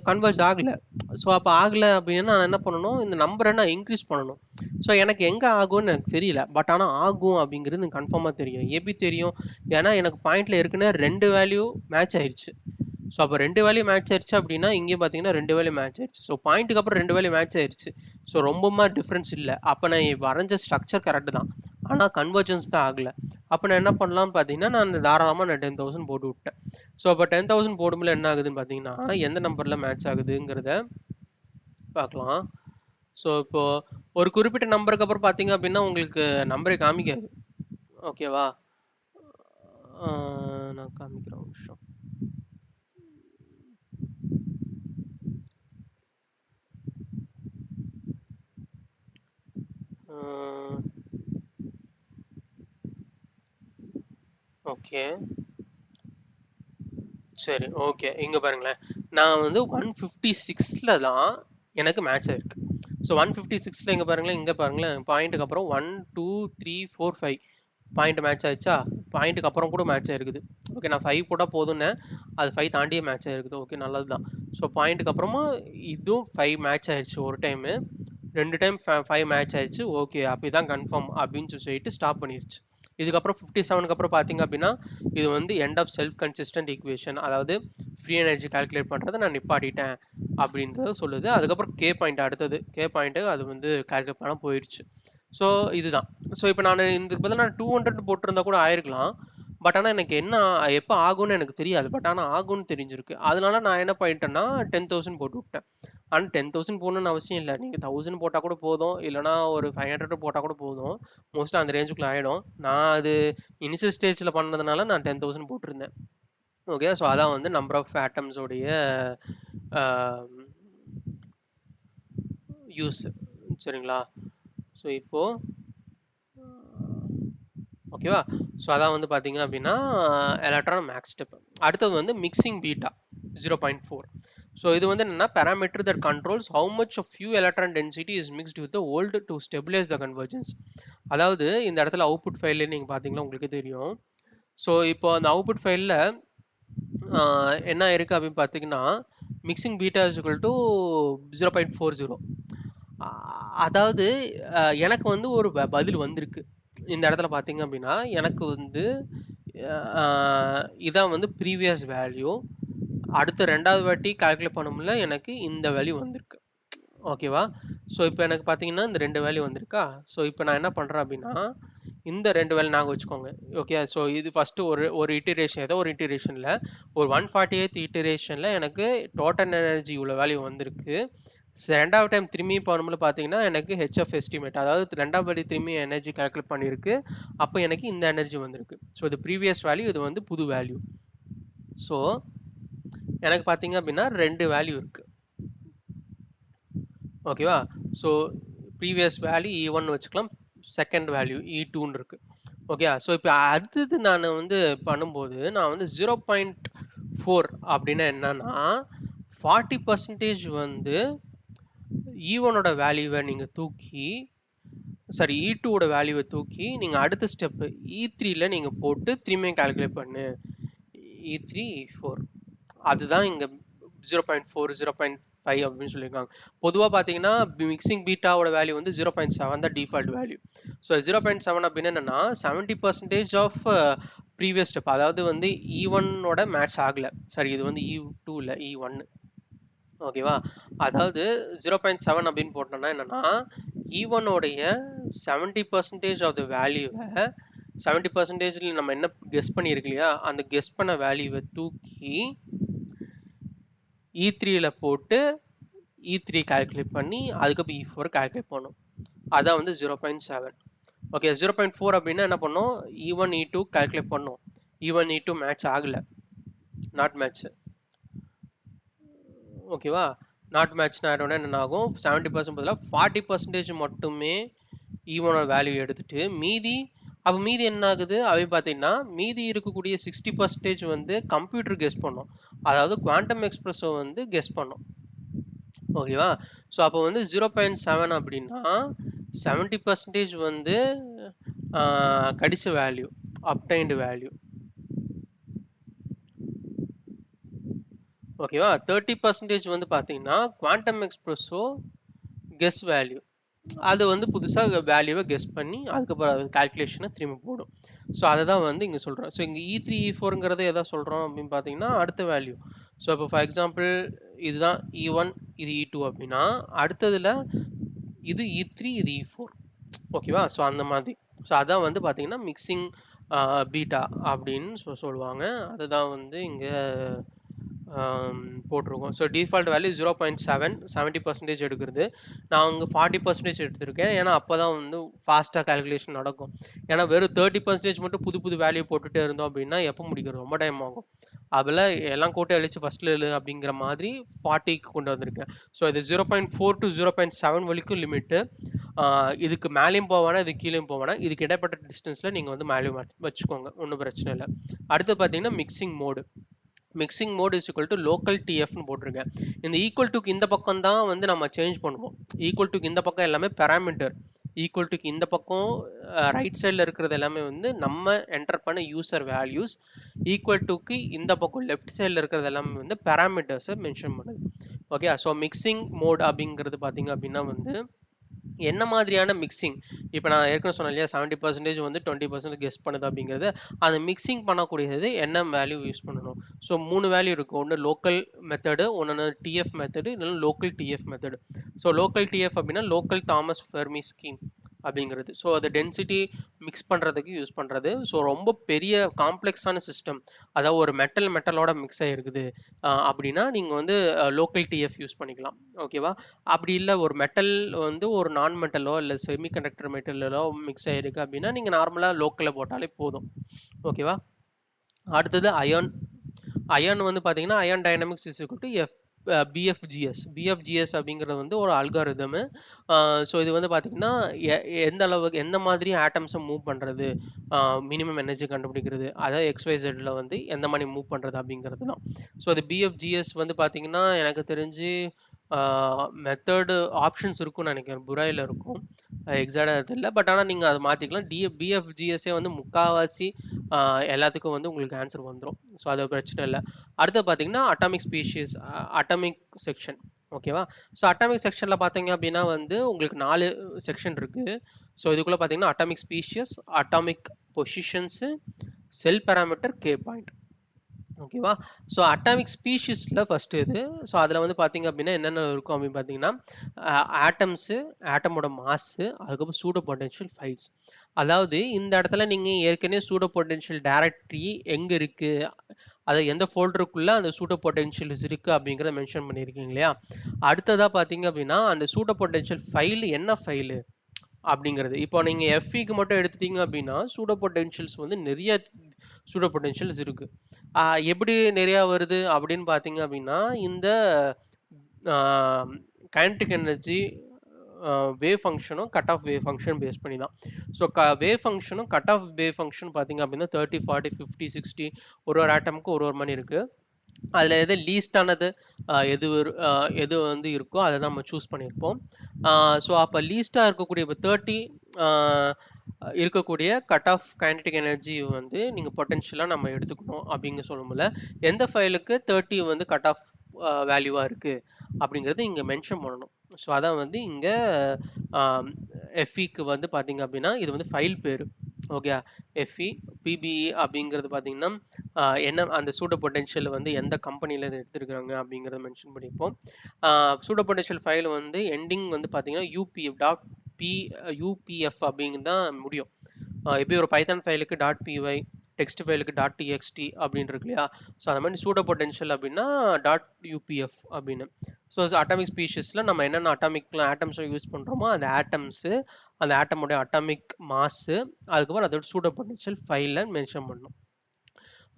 கன்வர்ஜ் ஆகலை. ஸோ அப்போ ஆகலை அப்படின்னா நான் என்ன பண்ணணும், இந்த நம்பரை நான் இன்க்ரீஸ் பண்ணணும். ஸோ எனக்கு எங்கே ஆகும்னு எனக்கு தெரியல, பட் ஆனால் ஆகும் அப்படிங்கிறது எனக்கு கன்ஃபார்மாக தெரியும். எப்படி தெரியும், ஏன்னா எனக்கு பாயிண்டில் இருக்குன்னா 2 வேல்யூ மேட்ச் ஆயிடுச்சு. ஸோ அப்போ 2 வேல்யூ மேட்ச் ஆயிடுச்சு அப்படின்னா இங்கேயும் பார்த்தீங்கன்னா 2 வேல்யூ மேட்ச் ஆயிடுச்சு. ஸோ பாயிண்ட்டுக்கு அப்புறம் 2 வேல்யூ மேட்ச் ஆயிடுச்சு. ஸோ ரொம்பமா டிஃப்ரென்ஸ் இல்லை. அப்போ நான் வரைஞ்ச ஸ்ட்ரக்சர் கரெக்டு தான், ஆனால் கன்வர்ஜன்ஸ் தான் ஆகலை. அப்போ நான் என்ன பண்ணலாம்னு பார்த்தீங்கன்னா, நான் தாராளமாக நான் 10,000 போட்டு விட்டேன். ஸோ அப்போ 10,000 போடும்போது என்ன ஆகுதுன்னு பார்த்தீங்கன்னா, எந்த நம்பரில் மேட்ச் ஆகுதுங்கிறத பார்க்கலாம். ஸோ இப்போ ஒரு குறிப்பிட்ட நம்பருக்கு அப்புறம் பார்த்தீங்க அப்படின்னா உங்களுக்கு நம்பரே காமிக்காது. ஓகேவா? நான் காமிக்கிறேன் ஒரு நிமிஷம். ஓகே, சரி, ஓகே. இங்க பாருங்களேன், நான் வந்து 156ல தான் எனக்கு மேட்ச் ஆயிருக்கு. ஸோ 156ல இங்க பாருங்களேன், இங்க பாருங்களேன், பாயிண்ட்டுக்கு அப்புறம் 1 2 3 4 5 பாயிண்ட் மேட்ச் ஆயிடுச்சா? பாயிண்ட்டுக்கு அப்புறம் கூட மேட்ச் ஆயிருக்குது. ஓகே, நான் 5 போட்டால் போதும்னு, அது 5 தாண்டியே மேட்ச் ஆயிருக்குது. ஓகே, நல்லது தான். ஸோ பாயிண்ட்டுக்கு அப்புறமா இதுவும் 5 மேட்ச் ஆயிடுச்சு ஒரு டைமு, 2 டைம் 5 மேட்ச் ஆயிடுச்சு. ஓகே, அப்படிதான் கன்ஃபார்ம் அப்படின்னு சொல்லிட்டு ஸ்டாப் பண்ணிருச்சு. இதுக்கப்புறம் 57க்கு அப்புறம் பார்த்தீங்க அப்படின்னா இது வந்து end of self consistent equation, அதாவது ஃப்ரீ எனர்ஜி கால்குலேட் பண்ணுறதை நான் நிப்பாட்டிட்டேன் அப்படின்றத சொல்லுது. அதுக்கப்புறம் கே பாயிண்ட், அடுத்தது கே பாயிண்ட்டு அது வந்து கால்குலேட் பண்ண போயிடுச்சு. ஸோ இதுதான். ஸோ இப்போ நான் இந்த பதில் நான் 200 போட்டிருந்தா கூட ஆயிருக்கலாம். பட் ஆனால் எனக்கு என்ன எப்போ ஆகும்னு எனக்கு தெரியாது. பட் ஆனால் ஆகும்னு தெரிஞ்சிருக்கு. அதனால நான் என்ன பண்ணிட்டேன்னா 10,000 போட்டு விட்டேன். ஆனால் 10,000 போடணும்னு அவசியம் இல்லை. நீங்கள் 1000 போட்டால் கூட போதும், இல்லைனா ஒரு 500 போட்டால் கூட போதும். மோஸ்ட்டாக அந்த ரேஞ்சுக்குள்ள ஆகிடும். நான் அது இனிஷியல் ஸ்டேஜில் பண்ணதுனால நான் 10,000 போட்டிருந்தேன். ஓகே, ஸோ அதான் வந்து நம்பர் ஆஃப் ஆட்டம்ஸோடைய யூஸ். சரிங்களா? ஸோ இப்போ ஓகேவா? ஸோ அதான் வந்து பார்த்தீங்க அப்படின்னா எலக்ட்ரான் மேக்ஸ் ஸ்டெப். அடுத்தது வந்து மிக்சிங் பீட்டா 0.4. ஸோ இது வந்து என்னன்னா parameter that controls how much of few electron density is mixed with the old to stabilize the convergence. அதாவது இந்த இடத்துல அவுட்புட் ஃபைல்ல நீங்க பார்த்தீங்கன்னா உங்களுக்கு தெரியும். ஸோ இப்போ அந்த அவுட்புட் ஃபைலில் என்ன இருக்குது அப்படின்னு பார்த்தீங்கன்னா mixing beta is equal to 0.40. அதாவது எனக்கு வந்து ஒரு பதில் வந்திருக்கு இந்த இடத்துல பார்த்தீங்க அப்படின்னா. எனக்கு வந்து இதான் வந்து ப்ரீவியஸ் வேல்யூ. அடுத்த ரெண்டாவது வாட்டி கால்குலேட் பண்ணும்ல எனக்கு இந்த வேல்யூ வந்திருக்கு. ஓகேவா? ஸோ இப்போ எனக்கு பார்த்தீங்கன்னா இந்த 2 வேல்யூ வந்திருக்கா? ஸோ இப்போ நான் என்ன பண்ணுறேன் அப்படின்னா இந்த 2 வேல்யூ ஞாபகம் வச்சுக்கோங்க. ஓகே, ஸோ இது ஃபஸ்ட்டு ஒரு இட்டிரேஷன், ஏதோ ஒரு இட்டிரேஷனில் ஒரு 148th இட்டிரேஷனில் எனக்கு டோட்டல் எனர்ஜி இவ்வளோ வேல்யூ வந்திருக்கு. ரெண்டாவது டைம் திரும்பி பண்ணும்போது பார்த்தீங்கன்னா எனக்கு ஹெச்எஃப் எஸ்டிமேட், அதாவது ரெண்டாவது வாட்டி திரும்பி எனர்ஜி கால்குலேட் பண்ணியிருக்கு. அப்போ எனக்கு இந்த எனர்ஜி வந்திருக்கு. ஸோ இது ப்ரீவியஸ் வேல்யூ, இது வந்து புது வேல்யூ. ஸோ எனக்கு பார்த்தீங்க அப்படின்னா 2 வேல்யூ இருக்குது. ஓகேவா? ஸோ ப்ரீவியஸ் வேல்யூ E1 வச்சுக்கலாம், செகண்ட் வேல்யூ E2ன்னு இருக்கு. ஓகே, ஸோ இப்போ அடுத்தது நான் வந்து பண்ணும்போது நான் வந்து 0.4 அப்படின்னா என்னன்னா 40% வந்து E1ஓட வேல்யூவை நீங்கள் தூக்கி, சாரி E2ஓட வேல்யூவை தூக்கி நீங்கள் அடுத்த ஸ்டெப்பு E3ல நீங்கள் போட்டு திரும்பியும் கால்குலேட் பண்ணு. E3 E4 அதுதான் இங்கே 0.4 0.5 அப்படின்னு சொல்லியிருக்காங்க. பொதுவாக பார்த்தீங்கன்னா மிக்சிங் பீட்டாவோட வேல்யூ வந்து 0.7 தான் டிஃபால்ட் வேல்யூ. ஸோ 0.7 அப்படின்னு என்னன்னா 70% ஆஃப் ப்ரீவியஸ் ஸ்டெப், அதாவது வந்து E1ஓட மேட்ச் ஆகலை. சரி, இது வந்து E2 இல்லை E1. ஓகேவா? அதாவது 0.7 அப்படின்னு போட்டோம்னா என்னன்னா E1ஓடைய 70% ஆஃப் த வேல்யூவை 70% நம்ம என்ன கெஸ் பண்ணியிருக்கு இல்லையா, அந்த கெஸ் பண்ண வேல்யூவை தூக்கி E3ல போட்டு E3 கால்குலேட் பண்ணி அதுக்கப்புறம் E4 கால்குலேட் பண்ணும். அதான் வந்து 0.7. ஓகே, 0.4 அப்படின்னா என்ன பண்ணோம், E1 E2 கால்குலேட் பண்ணோம். E1 E2 மேட்ச் ஆகல, நாட் மேட்ச். ஓகேவா? நாட் மேட்ச்னா என்ன ஆகும், 70% பதிலாக 40% மட்டுமே E1 வேல்யூ எடுத்துட்டு மீதி, அப்போ மீதி என்ன ஆகுது அப்படின்னு பார்த்தீங்கன்னா மீதி இருக்கக்கூடிய 60% வந்து கம்ப்யூட்டர் கெஸ் பண்ணும், அதாவது குவாண்டம் எக்ஸ்பிரஸோ வந்து கெஸ் பண்ணும். ஓகேவா? ஸோ அப்போ வந்து 0.7 அப்படின்னா 70% வந்து கடிச்ச வேல்யூ, அப்டைன்டு வேல்யூ. ஓகேவா? 30% வந்து பார்த்தீங்கன்னா குவாண்டம் எக்ஸ்பிரஸோ கெஸ் வேல்யூ, அது வந்து புதுசாக வேல்யூவை கெஸ் பண்ணி அதுக்கப்புறம் அது கால்குலேஷனை திரும்பி போடும். ஸோ அதை தான் வந்து இங்கே சொல்கிறோம். ஸோ இங்கே E3 E4ங்கிறத எதை சொல்கிறோம் அப்படின்னு பார்த்தீங்கன்னா அடுத்த வேல்யூ. ஸோ இப்போ ஃபார் எக்ஸாம்பிள் இதுதான் E1, இது E2 அப்படின்னா அடுத்ததில் இது E3, இது E4. ஓகேவா? ஸோ அந்த மாதிரி. ஸோ அதான் வந்து பார்த்தீங்கன்னா மிக்சிங் பீட்டா அப்படின்னு சொல்லுவாங்க. அதுதான் வந்து இங்கே போட்டிருக்கோம். ஸோ டிஃபால்ட் வேல்யூ 0.7 70% எடுக்கிறது. நான் அங்கே 40% எடுத்திருக்கேன். ஏன்னா அப்போ தான் வந்து ஃபாஸ்ட்டாக கால்குலேஷன் நடக்கும். ஏன்னா வெறும் 30% மட்டும் புது புது வேல்யூ போட்டுகிட்டே இருந்தோம் அப்படின்னா எப்போ முடிக்கிறது, ரொம்ப டைம் ஆகும். அதில் எல்லாம் கூட்ட அழிச்சு ஃபஸ்ட்டில் எழுது அப்படிங்கிற மாதிரி 40க்கு கொண்டு வந்திருக்கேன். ஸோ இது 0.4 to 0.7 வரைக்கும் லிமிட்டு. இதுக்கு மேலேயும் போவானா, இது கீழேயும் போவானா, இதுக்கு இடைப்பட்ட டிஸ்டன்ஸில் நீங்கள் வந்து மேலேயும் வச்சுக்கோங்க, ஒன்றும் பிரச்சனை இல்லை. அடுத்து பார்த்தீங்கன்னா mixing mode. Mixing mode is equal to local டிஎஃப்னு போட்டிருக்கேன். இந்த ஈக்குவல் டுக்கு இந்த பக்கம் தான் வந்து நம்ம சேஞ்ச் பண்ணுவோம். ஈக்குவல் டுக்கு இந்த பக்கம் எல்லாமே பேராமீட்டர். ஈக்குவல் டுக்கு இந்த பக்கம் ரைட் சைடில் இருக்கிறது எல்லாமே வந்து நம்ம என்டர் பண்ண யூசர் வேல்யூஸ். ஈக்குவல் டுக்கு இந்த பக்கம் லெஃப்ட் சைடில் இருக்கிறது எல்லாமே வந்து பேராமீட்டர்ஸை மென்ஷன் பண்ணுது. ஓகே, ஸோ மிக்சிங் மோட் அப்படிங்கிறது பார்த்தீங்க அப்படின்னா வந்து என்ன மாதிரியான மிக்சிங். இப்போ நான் ஏற்கனவே சொன்னேன் இல்லையா, 70% வந்து 20% கெஸ் பண்ணுது அப்படிங்கிறது. அந்த மிக்சிங் பண்ணக்கூடியது என்ன வேல்யூ யூஸ் பண்ணணும். ஸோ 3 வேல்யூ இருக்கும். ஒன்று லோக்கல் மெத்தடு, ஒன்று டிஎஃப் மெத்தடு, இல்லைன்னா local TF method. So local TF அப்படின்னா லோக்கல் தாமஸ் ஃபெர்மி ஸ்கீம் அப்படிங்கிறது. ஸோ அதை டென்சிட்டி மிக்ஸ் பண்ணுறதுக்கு யூஸ் பண்ணுறது. ஸோ ரொம்ப பெரிய காம்ப்ளெக்ஸான சிஸ்டம், அதாவது ஒரு மெட்டலோட மிக்ஸ் ஆகிருக்குது அப்படின்னா நீங்கள் வந்து லோக்கல் டிஎஃப் யூஸ் பண்ணிக்கலாம். ஓகேவா? அப்படி இல்லை ஒரு மெட்டல் வந்து ஒரு நான் மெட்டலோ இல்லை செமிகண்டக்டர் மெட்டலோ மிக்ஸ் ஆகிருக்கு அப்படின்னா நீங்கள் நார்மலாக லோக்கலில் போட்டாலே போதும். ஓகேவா? அடுத்தது அயான். அயான் வந்து பார்த்தீங்கன்னா ion dynamics is equal to BFGS அப்படிங்கிறது வந்து ஒரு அல்காரிதம். ஸோ இது வந்து பார்த்தீங்கன்னா எந்த அளவுக்கு எந்த மாதிரி ஆட்டம்ஸை மூவ் பண்ணுறது, மினிமம் எனர்ஜி கண்டுபிடிக்கிறது, அதாவது XYZல வந்து எந்த மாதிரி மூவ் பண்ணுறது அப்படிங்கிறது தான். ஸோ அது பிஎஃப்ஜிஎஸ் வந்து பார்த்தீங்கன்னா எனக்கு தெரிஞ்சு மெத்தடு ஆப்ஷன்ஸ் இருக்கும்னு நினைக்கிறேன், புராயில் இருக்கும், எக்ஸாக்டாக தெரியல. பட் ஆனால் நீங்கள் அதை மாற்றிக்கலாம். பிஎஃப்ஜிஎஸ்ஸே வந்து முக்கால்வாசி எல்லாத்துக்கும் வந்து உங்களுக்கு ஆன்சர் வந்துடும். ஸோ அது பிரச்சனை இல்லை. அடுத்து பார்த்தீங்கன்னா அட்டாமிக் ஸ்பீஷீஸ், அட்டாமிக் செக்ஷன். ஓகேவா? ஸோ அட்டாமிக் செக்ஷனில் பார்த்தீங்க அப்படின்னா வந்து உங்களுக்கு 4 செக்ஷன் இருக்குது. ஸோ இதுக்குள்ளே பார்த்தீங்கன்னா அட்டாமிக் ஸ்பீஷியஸ், அட்டாமிக் பொசிஷன்ஸு, செல் பேராமீட்டர், கே பாயிண்ட். ஓகேவா? ஸோ அட்டாமிக் ஸ்பீஷீஸில் ஃபஸ்ட்டு இது. ஸோ அதில் வந்து பார்த்தீங்க அப்படின்னா என்னென்ன இருக்கும் அப்படின்னு பார்த்தீங்கன்னா ஆட்டம்ஸு, ஆட்டமோட மாஸு, அதுக்கப்புறம் சூடோ பொட்டென்ஷியல் ஃபைல்ஸ். அதாவது இந்த இடத்துல நீங்கள் ஏற்கனவே சூடோ பொட்டென்ஷியல் டைரக்டரி எங்கே இருக்குது, அதை எந்த ஃபோல்டருக்குள்ளே அந்த சூடோ பொட்டென்ஷியல்ஸ் இருக்குது அப்படிங்கிறத மென்ஷன் பண்ணியிருக்கீங்க இல்லையா. அடுத்ததாக பார்த்தீங்க அப்படின்னா அந்த சூடோ பொட்டென்ஷியல் ஃபைல் என்ன ஃபைலு அப்படிங்கிறது. இப்போ நீங்கள் எஃப்இக்கு மட்டும் எடுத்துட்டீங்க அப்படின்னா சூடோ பொட்டென்ஷியல்ஸ் வந்து நிறைய சூடோ பொட்டென்ஷியல்ஸ் இருக்கு. எப்படி நிறையா வருது அப்படின்னு பார்த்தீங்க அப்படின்னா இந்த கைனடிக் எனர்ஜி வேவ் ஃபங்க்ஷனும் cut off wave function based பண்ணி தான். ஸோ வேவ் ஃபங்க்ஷனும் கட் ஆஃப் வேவ் ஃபங்க்ஷன் பார்த்தீங்க அப்படின்னா 30, 40, 50, 60 ஒரு ஆட்டமுக்கு ஒரு மணி இருக்குது. அதில் எது லீஸ்டானது எது வந்து இருக்கோ அதை தான் நம்ம சூஸ் பண்ணியிருப்போம். ஸோ அப்போ லீஸ்டாக இருக்கக்கூடிய இப்போ 30 இருக்கக்கூடிய கட் ஆஃப் கைனடிக் எனர்ஜி வந்து நீங்கள் பொட்டென்ஷியலாக நம்ம எடுத்துக்கணும் அப்படிங்க சொல்லும்போது எந்த ஃபைலுக்கு 30 வந்து கட் ஆஃப் வேல்யூவாக இருக்குது அப்படிங்கிறது இங்கே மென்ஷன் பண்ணணும். ஸோ அதான் வந்து இங்கே எஃப்இக்கு வந்து பார்த்தீங்க அப்படின்னா இது வந்து ஃபைல் பேர். ஓகே, எஃப்இ பிபிஇ அப்படிங்கிறது பார்த்தீங்கன்னா என்ன அந்த சூடோ பொட்டென்ஷியல் வந்து எந்த கம்பெனியில் எடுத்துருக்காங்க அப்படிங்கிறத மென்ஷன் பண்ணியிருப்போம். சூடோ பொட்டென்ஷியல் ஃபைல் வந்து எண்டிங் வந்து பார்த்தீங்கன்னா யூபிஎஃப் அப்படிங்கிறது தான் முடியும். எப்படி ஒரு பைத்தான் ஃபைலுக்கு .py, டெக்ஸ்ட் ஃபைலுக்கு .txt அப்படின்னு இருக்கு இல்லையா. ஸோ அந்த மாதிரி சூடோ பொட்டென்ஷியல் அப்படின்னா .upf அப்படின்னு. ஸோ அட்டாமிக் ஸ்பீஷீஸில் நம்ம என்னென்ன ஆட்டம்ஸ் யூஸ் பண்ணுறோமோ அந்த ஆட்டம்ஸு, அந்த ஆட்டமோடைய அட்டாமிக் மாஸு, அதுக்கப்புறம் அதோட சூடோ பொட்டென்ஷியல் ஃபைலில் மென்ஷன் பண்ணணும்.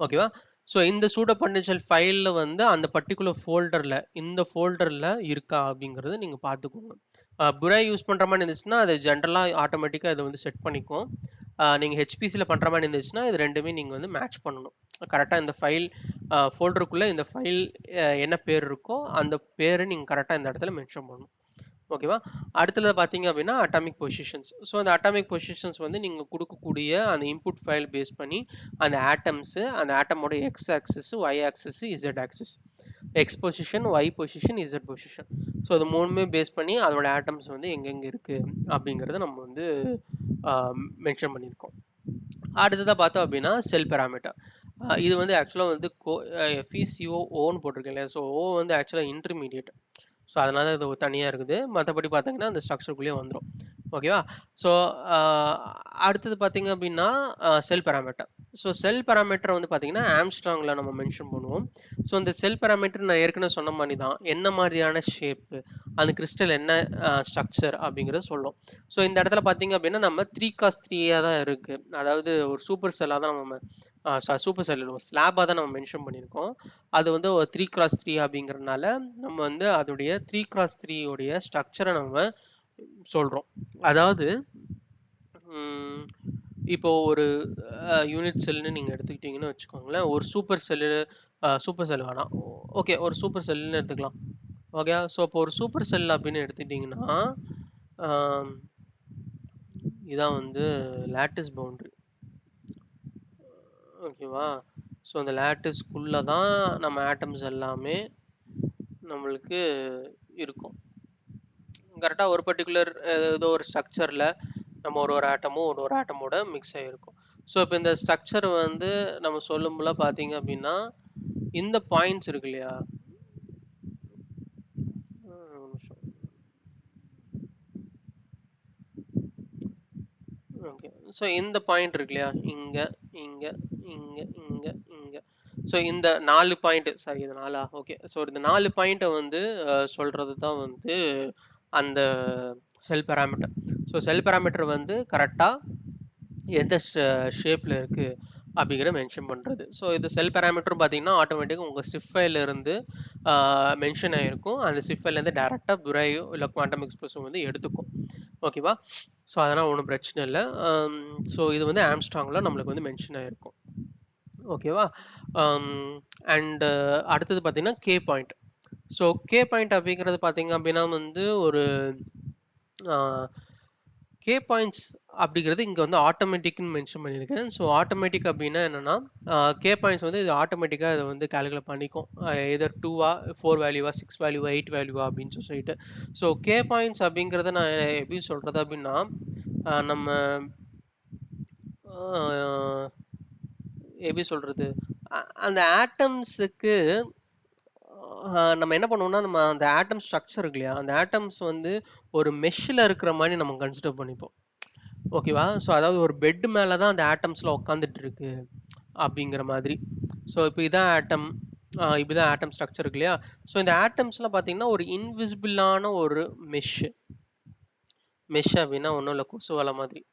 ஓகேவா? ஸோ இந்த சூடோ பொட்டென்ஷியல் ஃபைலில் வந்து அந்த பர்டிகுலர் ஃபோல்டரில் இந்த ஃபோல்டரில் இருக்கா அப்படிங்கிறது நீங்கள் பார்த்துக்கோங்க. புராய் யூஸ் பண்ணுற மாதிரி இருந்துச்சுன்னா அது ஜென்ரலாக ஆட்டோமேட்டிக்காக இதை வந்து செட் பண்ணிக்கும். நீங்கள் ஹெச்பிசியில் பண்ணுற மாதிரி இருந்துச்சுன்னா இது ரெண்டுமே நீங்கள் வந்து மேட்ச் பண்ணணும். கரெக்டாக இந்த ஃபைல் ஃபோல்டருக்குள்ளே இந்த ஃபைல் என்ன பேர் இருக்கோ அந்த பேரை நீங்கள் கரெக்டாக இந்த இடத்துல மென்ஷன் பண்ணணும். ஓகேவா? அடுத்தது பார்த்தீங்க அப்படின்னா அட்டாமிக் பொசிஷன்ஸ். ஸோ அந்த அட்டாமிக் பொசிஷன்ஸ் வந்து நீங்கள் கொடுக்கக்கூடிய அந்த இன்புட் ஃபைல் பேஸ் பண்ணி அந்த ஆட்டம்ஸு, அந்த ஆட்டமோட x axis, y axis, z axis, x position, y position, z position. So அது மூணுமே பேஸ் பண்ணி அதோட ஆட்டம்ஸ் வந்து எங்கெங்கே இருக்குது அப்படிங்கிறத நம்ம வந்து மென்ஷன் பண்ணியிருக்கோம். அடுத்ததாக பார்த்தோம் அப்படின்னா செல் பேராமீட்டர். இது வந்து ஆக்சுவலாக வந்து FeCOன்னு போட்டிருக்கேன் இல்லையா. ஸோ O வந்து ஆக்சுவலாக இன்டர்மீடியட். ஸோ அதனால இது தனியாக இருக்குது. மற்றபடி பார்த்தீங்கன்னா அந்த ஸ்ட்ரக்சருக்குள்ளேயே வந்துடும். ஓகேவா? ஸோ அடுத்தது பார்த்தீங்க அப்படின்னா செல் பேராமீட்டர். ஸோ செல் பேராமீட்டர் வந்து பார்த்தீங்கன்னா ஆம்ஸ்ட்ராங்கில் நம்ம மென்ஷன் பண்ணுவோம். ஸோ இந்த செல் பேராமீட்டர் நான் ஏற்கனவே சொன்ன மாதிரி தான் என்ன மாதிரியான ஷேப்பு, அந்த கிறிஸ்டல் என்ன ஸ்ட்ரக்சர் அப்படிங்கிறத சொல்லும். ஸோ இந்த இடத்துல பார்த்தீங்க அப்படின்னா நம்ம 3x3 தான் இருக்கு. அதாவது ஒரு சூப்பர் செல்லாக தான் நம்ம சூப்பர் செல் ஸ்லாபாக தான் நம்ம மென்ஷன் பண்ணியிருக்கோம். அது வந்து ஒரு 3x3 அப்படிங்கிறதுனால நம்ம வந்து அதோடைய 3x3 உடைய ஸ்ட்ரக்சரை நம்ம சொல்றோம். அதாவது இப்போ ஒரு யூனிட் செல்னு நீங்க எடுத்துக்கிட்டீங்கன்னு வச்சுக்கோங்களேன். ஒரு சூப்பர் செல் வேணாம். ஓகே, ஒரு சூப்பர் செல்னு எடுத்துக்கலாம். ஓகே, ஸோ இப்போ ஒரு சூப்பர் செல் அப்படின்னு எடுத்துக்கிட்டிங்கன்னா இதான் வந்து லேட்டிஸ் பவுண்டரி. ஓகேவா? ஸோ அந்த லேட்டிஸ்க்குள்ளே தான் நம்ம ஆட்டம்ஸ் எல்லாமே நம்மளுக்கு இருக்கும். கரெக்டாக ஒரு பர்டிகுலர் ஏதோ ஒரு ஸ்ட்ரக்சரில் நம்ம ஒரு ஆட்டமும் ஒரு ஆட்டமோட மிக்ஸ் ஆகிருக்கும். ஸோ இப்போ இந்த ஸ்ட்ரக்சர் வந்து நம்ம சொல்லும்போது பார்த்தீங்க அப்படின்னா இந்த பாயிண்ட்ஸ் இருக்கு இல்லையா? ஓகே, ஸோ இந்த பாயிண்ட் இருக்கு இல்லையா? இங்க இங்க இங்க இங்க இங்க ஸோ இந்த 4 பாயிண்ட், சாரி இது 4, ஓகே. ஸோ இந்த 4 பாயிண்ட்டை வந்து சொல்றது தான் வந்து அந்த செல் பேராமீட்டர். ஸோ செல் பேராமீட்டர் வந்து கரெக்டாக எந்த ஷேப்பில் இருக்குது அப்படிங்கிற மென்ஷன் பண்ணுறது. ஸோ இது செல் பேராமீட்டரும் பார்த்தீங்கன்னா ஆட்டோமேட்டிக்காக உங்கள் சிப் ஃபைலில் இருந்து மென்ஷன் ஆகிருக்கும். அந்த சிப் ஃபைல்லேருந்து டேரெக்டாக புரையோ இல்லை குவாண்டம் எக்ஸ்பிரஸும் வந்து எடுத்துக்கும். ஓகேவா? ஸோ அதனால் ஒன்றும் பிரச்சனை இல்லை. ஸோ இது வந்து ஆம்ஸ்ட்ராங்கில் நம்மளுக்கு வந்து மென்ஷன் ஆகிருக்கும். ஓகேவா? அண்டு அடுத்தது பார்த்தீங்கன்னா K point. So K point அப்படிங்கிறது பார்த்தீங்க அப்படின்னா வந்து ஒரு கே பாயிண்ட்ஸ் அப்படிங்கிறது இங்கே வந்து ஆட்டோமேட்டிக்னு மென்ஷன் பண்ணியிருக்கேன். ஸோ ஆட்டோமேட்டிக் அப்படின்னா என்னென்னா கே பாயிண்ட்ஸ் வந்து இது ஆட்டோமேட்டிக்காக இதை வந்து கால்குலேட் பண்ணிக்கும். எதர் 2வா 4 வேல்யூவா 6 வேல்யூவா 8 வேல்யூவா அப்படின்னு சொல்லிட்டு. ஸோ கே பாயிண்ட்ஸ் அப்படிங்கிறத நான் எப்படி சொல்கிறது அப்படின்னா நம்ம எப்படி சொல்கிறது, அந்த ஆட்டம்ஸுக்கு நம்ம என்ன பண்ணுவோம்னா நம்ம அந்த ஆட்டம் ஸ்ட்ரக்சர் இருக்கு இல்லையா, அந்த ஆட்டம்ஸ் வந்து ஒரு மெஷ்ஷில் இருக்கிற மாதிரி நம்ம கன்சிடர் பண்ணிப்போம். ஓகேவா? ஸோ அதாவது ஒரு பெட் மேலே தான் அந்த ஆட்டம்ஸில் உட்காந்துட்டு இருக்கு அப்படிங்கிற மாதிரி. ஸோ இப்போ இதான் ஆட்டம், இப்படிதான் ஆட்டம் ஸ்ட்ரக்சர் இருக்கு இல்லையா? ஸோ இந்த ஆட்டம்ஸ்லாம் பார்த்தீங்கன்னா ஒரு இன்விசிபிளான ஒரு மெஷ் அப்படின்னா ஒன்றும் இல்லை, கொசு வலை மாதிரி,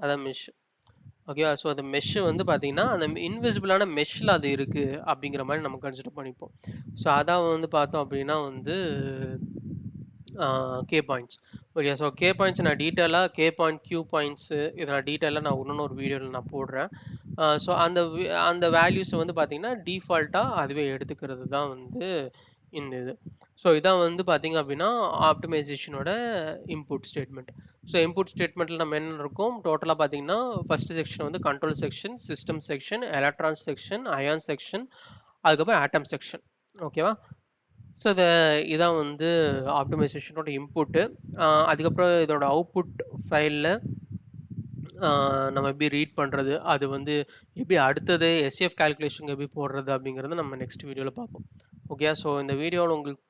அதான் மெஷ். ஓகேவா? ஸோ அந்த மெஷ் வந்து பார்த்தீங்கன்னா அந்த இன்விசிபிளான மெஷ்ஷில் அது இருக்குது அப்படிங்கிற மாதிரி நம்ம கன்சிடர் பண்ணிப்போம். ஸோ அதான் வந்து பார்த்தோம் அப்படின்னா வந்து K points. Okay, so K points நான் டீட்டெயிலாக கே பாயிண்ட் கியூ பாயிண்ட்ஸு இதை நான் டீட்டெயிலாக நான் இன்னொரு வீடியோவில் நான் போடுறேன். ஸோ அந்த வேல்யூஸை வந்து பார்த்தீங்கன்னா டிஃபால்ட்டாக அதுவே எடுத்துக்கிறது தான் வந்து இந்த இது. ஸோ இதான் வந்து பார்த்தீங்க அப்படின்னா ஆப்டிமைசேஷனோட இன்புட் ஸ்டேட்மெண்ட். ஸோ இன்புட் ஸ்டேட்மெண்ட்டில் நம்ம என்ன இருக்கும் டோட்டலாக பார்த்தீங்கன்னா ஃபர்ஸ்ட் செக்ஷன் வந்து control section, system section, electron section, ion section, அதுக்கப்புறம் ஆட்டம் செக்ஷன். ஓகேவா? ஸோ இதான் வந்து ஆப்டிமைசேஷனோட இன்புட்டு. அதுக்கப்புறம் இதோட அவுட்புட் ஃபைலில் நம்ம எப்படி ரீட் பண்ணுறது, அது வந்து எப்படி அடுத்தது எஸ்சிஎஃப் கால்குலேஷன் எப்படி போடுறது அப்படிங்கிறத நம்ம நெக்ஸ்ட் வீடியோவில் பார்ப்போம். ஓகே, ஸோ இந்த வீடியோவில் உங்களுக்கு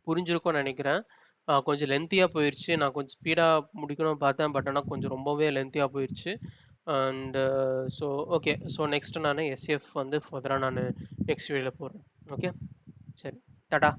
புரிஞ்சிருக்கும்னு நினைக்கிறேன். கொஞ்சம் லென்த்தியாக போயிடுச்சு, நான் கொஞ்சம் ஸ்பீடாக முடிக்கணும்னு பார்த்தேன், பட் ஆனால் கொஞ்சம் ரொம்பவே லென்த்தியாக போயிடுச்சு. And so okay, so next நான் எஸ்சிஎஃப் வந்து ஃபர்தராக நான் நெக்ஸ்ட் வீடியோவில் போடுறேன். ஓகே, சரி, டாடா.